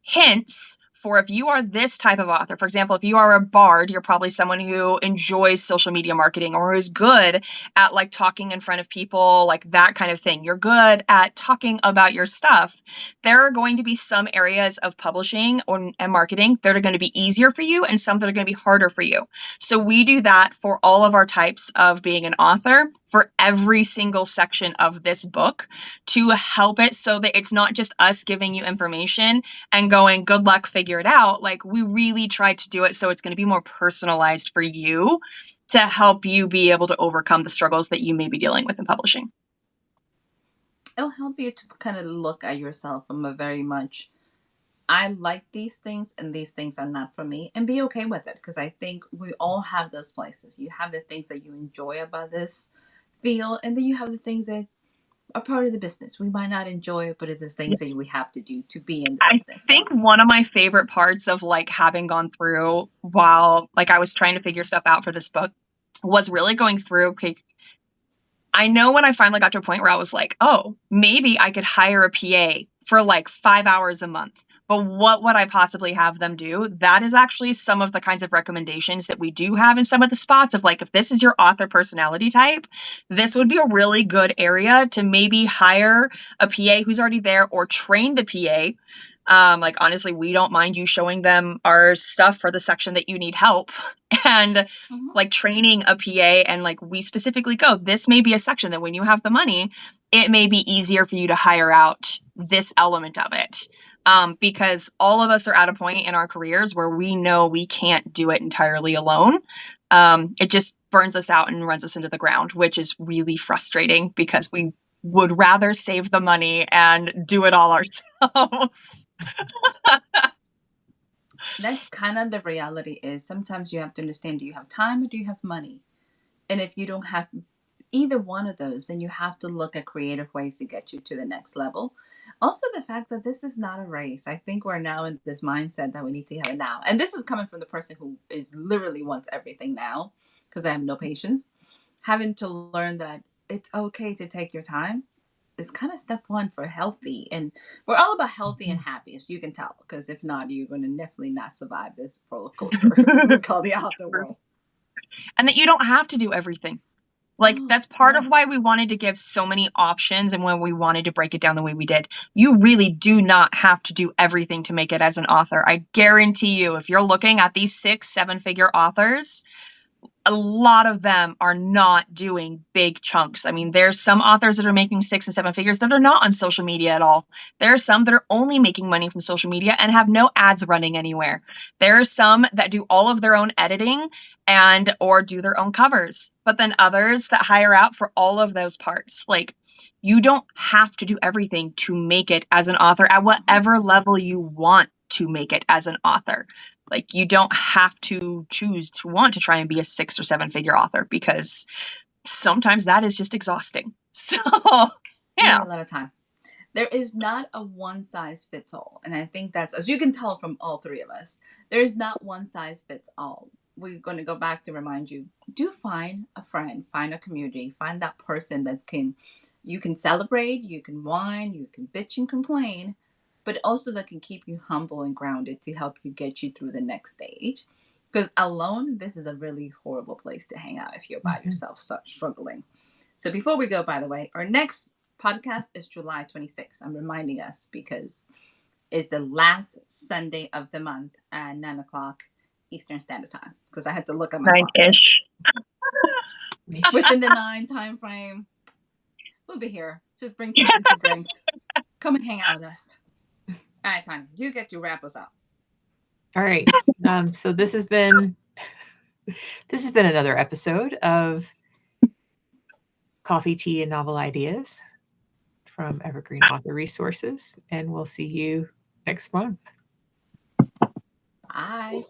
hints for if you are this type of author. For example, if you are a bard, you're probably someone who enjoys social media marketing or who's good at like talking in front of people, like that kind of thing. You're good at talking about your stuff. There are going to be some areas of publishing and marketing that are going to be easier for you and some that are going to be harder for you. So we do that for all of our types of being an author for every single section of this book to help it so that it's not just us giving you information and going, good luck, figure it out. Like, we really try to do it so it's going to be more personalized for you to help you be able to overcome the struggles that you may be dealing with in publishing. It'll help you to kind of look at yourself from a very much, I like these things and these things are not for me, and be okay with it. Because I think we all have those places. You have the things that you enjoy about this field, and then you have the things that are part of the business. We might not enjoy it, but it is things Yes. that we have to do to be in the I business. think one of my favorite parts of like having gone through while like I was trying to figure stuff out for this book was really going through, okay, I know when I finally got to a point where I was like, oh, maybe I could hire a PA for like 5 hours a month, but what would I possibly have them do? That is actually some of the kinds of recommendations that we do have in some of the spots of like, if this is your author personality type, this would be a really good area to maybe hire a PA who's already there or train the PA. Like, honestly, we don't mind you showing them our stuff for the section that you need help and like training a PA. And like, we specifically go, this may be a section that when you have the money, it may be easier for you to hire out this element of it. Because all of us are at a point in our careers where we know we can't do it entirely alone. It just burns us out and runs us into the ground, which is really frustrating because we would rather save the money and do it all ourselves. That's kind of the reality is sometimes you have to understand, do you have time or do you have money? And if you don't have either one of those, then you have to look at creative ways to get you to the next level. Also, the fact that this is not a race. I think we're now in this mindset that we need to have it now. And this is coming from the person who is literally wants everything now because I have no patience. Having to learn that it's okay to take your time is kind of step one for healthy. And we're all about healthy and happy, as you can tell, because if not, you're going to definitely not survive this roller coaster we call the author world. And that you don't have to do everything. Like, that's part of why we wanted to give so many options and when we wanted to break it down the way we did. You really do not have to do everything to make it as an author. I guarantee you, if you're looking at these 6-7-figure authors, a lot of them are not doing big chunks. I mean, there's some authors that are making 6 and 7 figures that are not on social media at all. There are some that are only making money from social media and have no ads running anywhere. There are some that do all of their own editing and or do their own covers, but then others that hire out for all of those parts. Like, you don't have to do everything to make it as an author at whatever level you want to make it as an author. Like, you don't have to choose to want to try and be a 6 or 7-figure author because sometimes that is just exhausting. So, yeah. A lot of time. There is not a one size fits all. And I think that's, as you can tell from all three of us, there is not one size fits all. We're going to go back to remind you, do find a friend, find a community, find that person that you can celebrate, you can whine, you can bitch and complain, but also that can keep you humble and grounded to help you get you through the next stage. Because alone, this is a really horrible place to hang out if you're by yourself struggling. So before we go, by the way, our next podcast is July 26th. I'm reminding us because it's the last Sunday of the month at 9 o'clock Eastern Standard Time. Because I had to look at my 9-ish. Within the 9 time frame, we'll be here. Just bring something to drink. Come and hang out with us. All right, Tonya, you get to wrap us up. All right. So this has been another episode of Coffee, Tea, and Novel Ideas from Evergreen Author Resources, and we'll see you next month. Bye.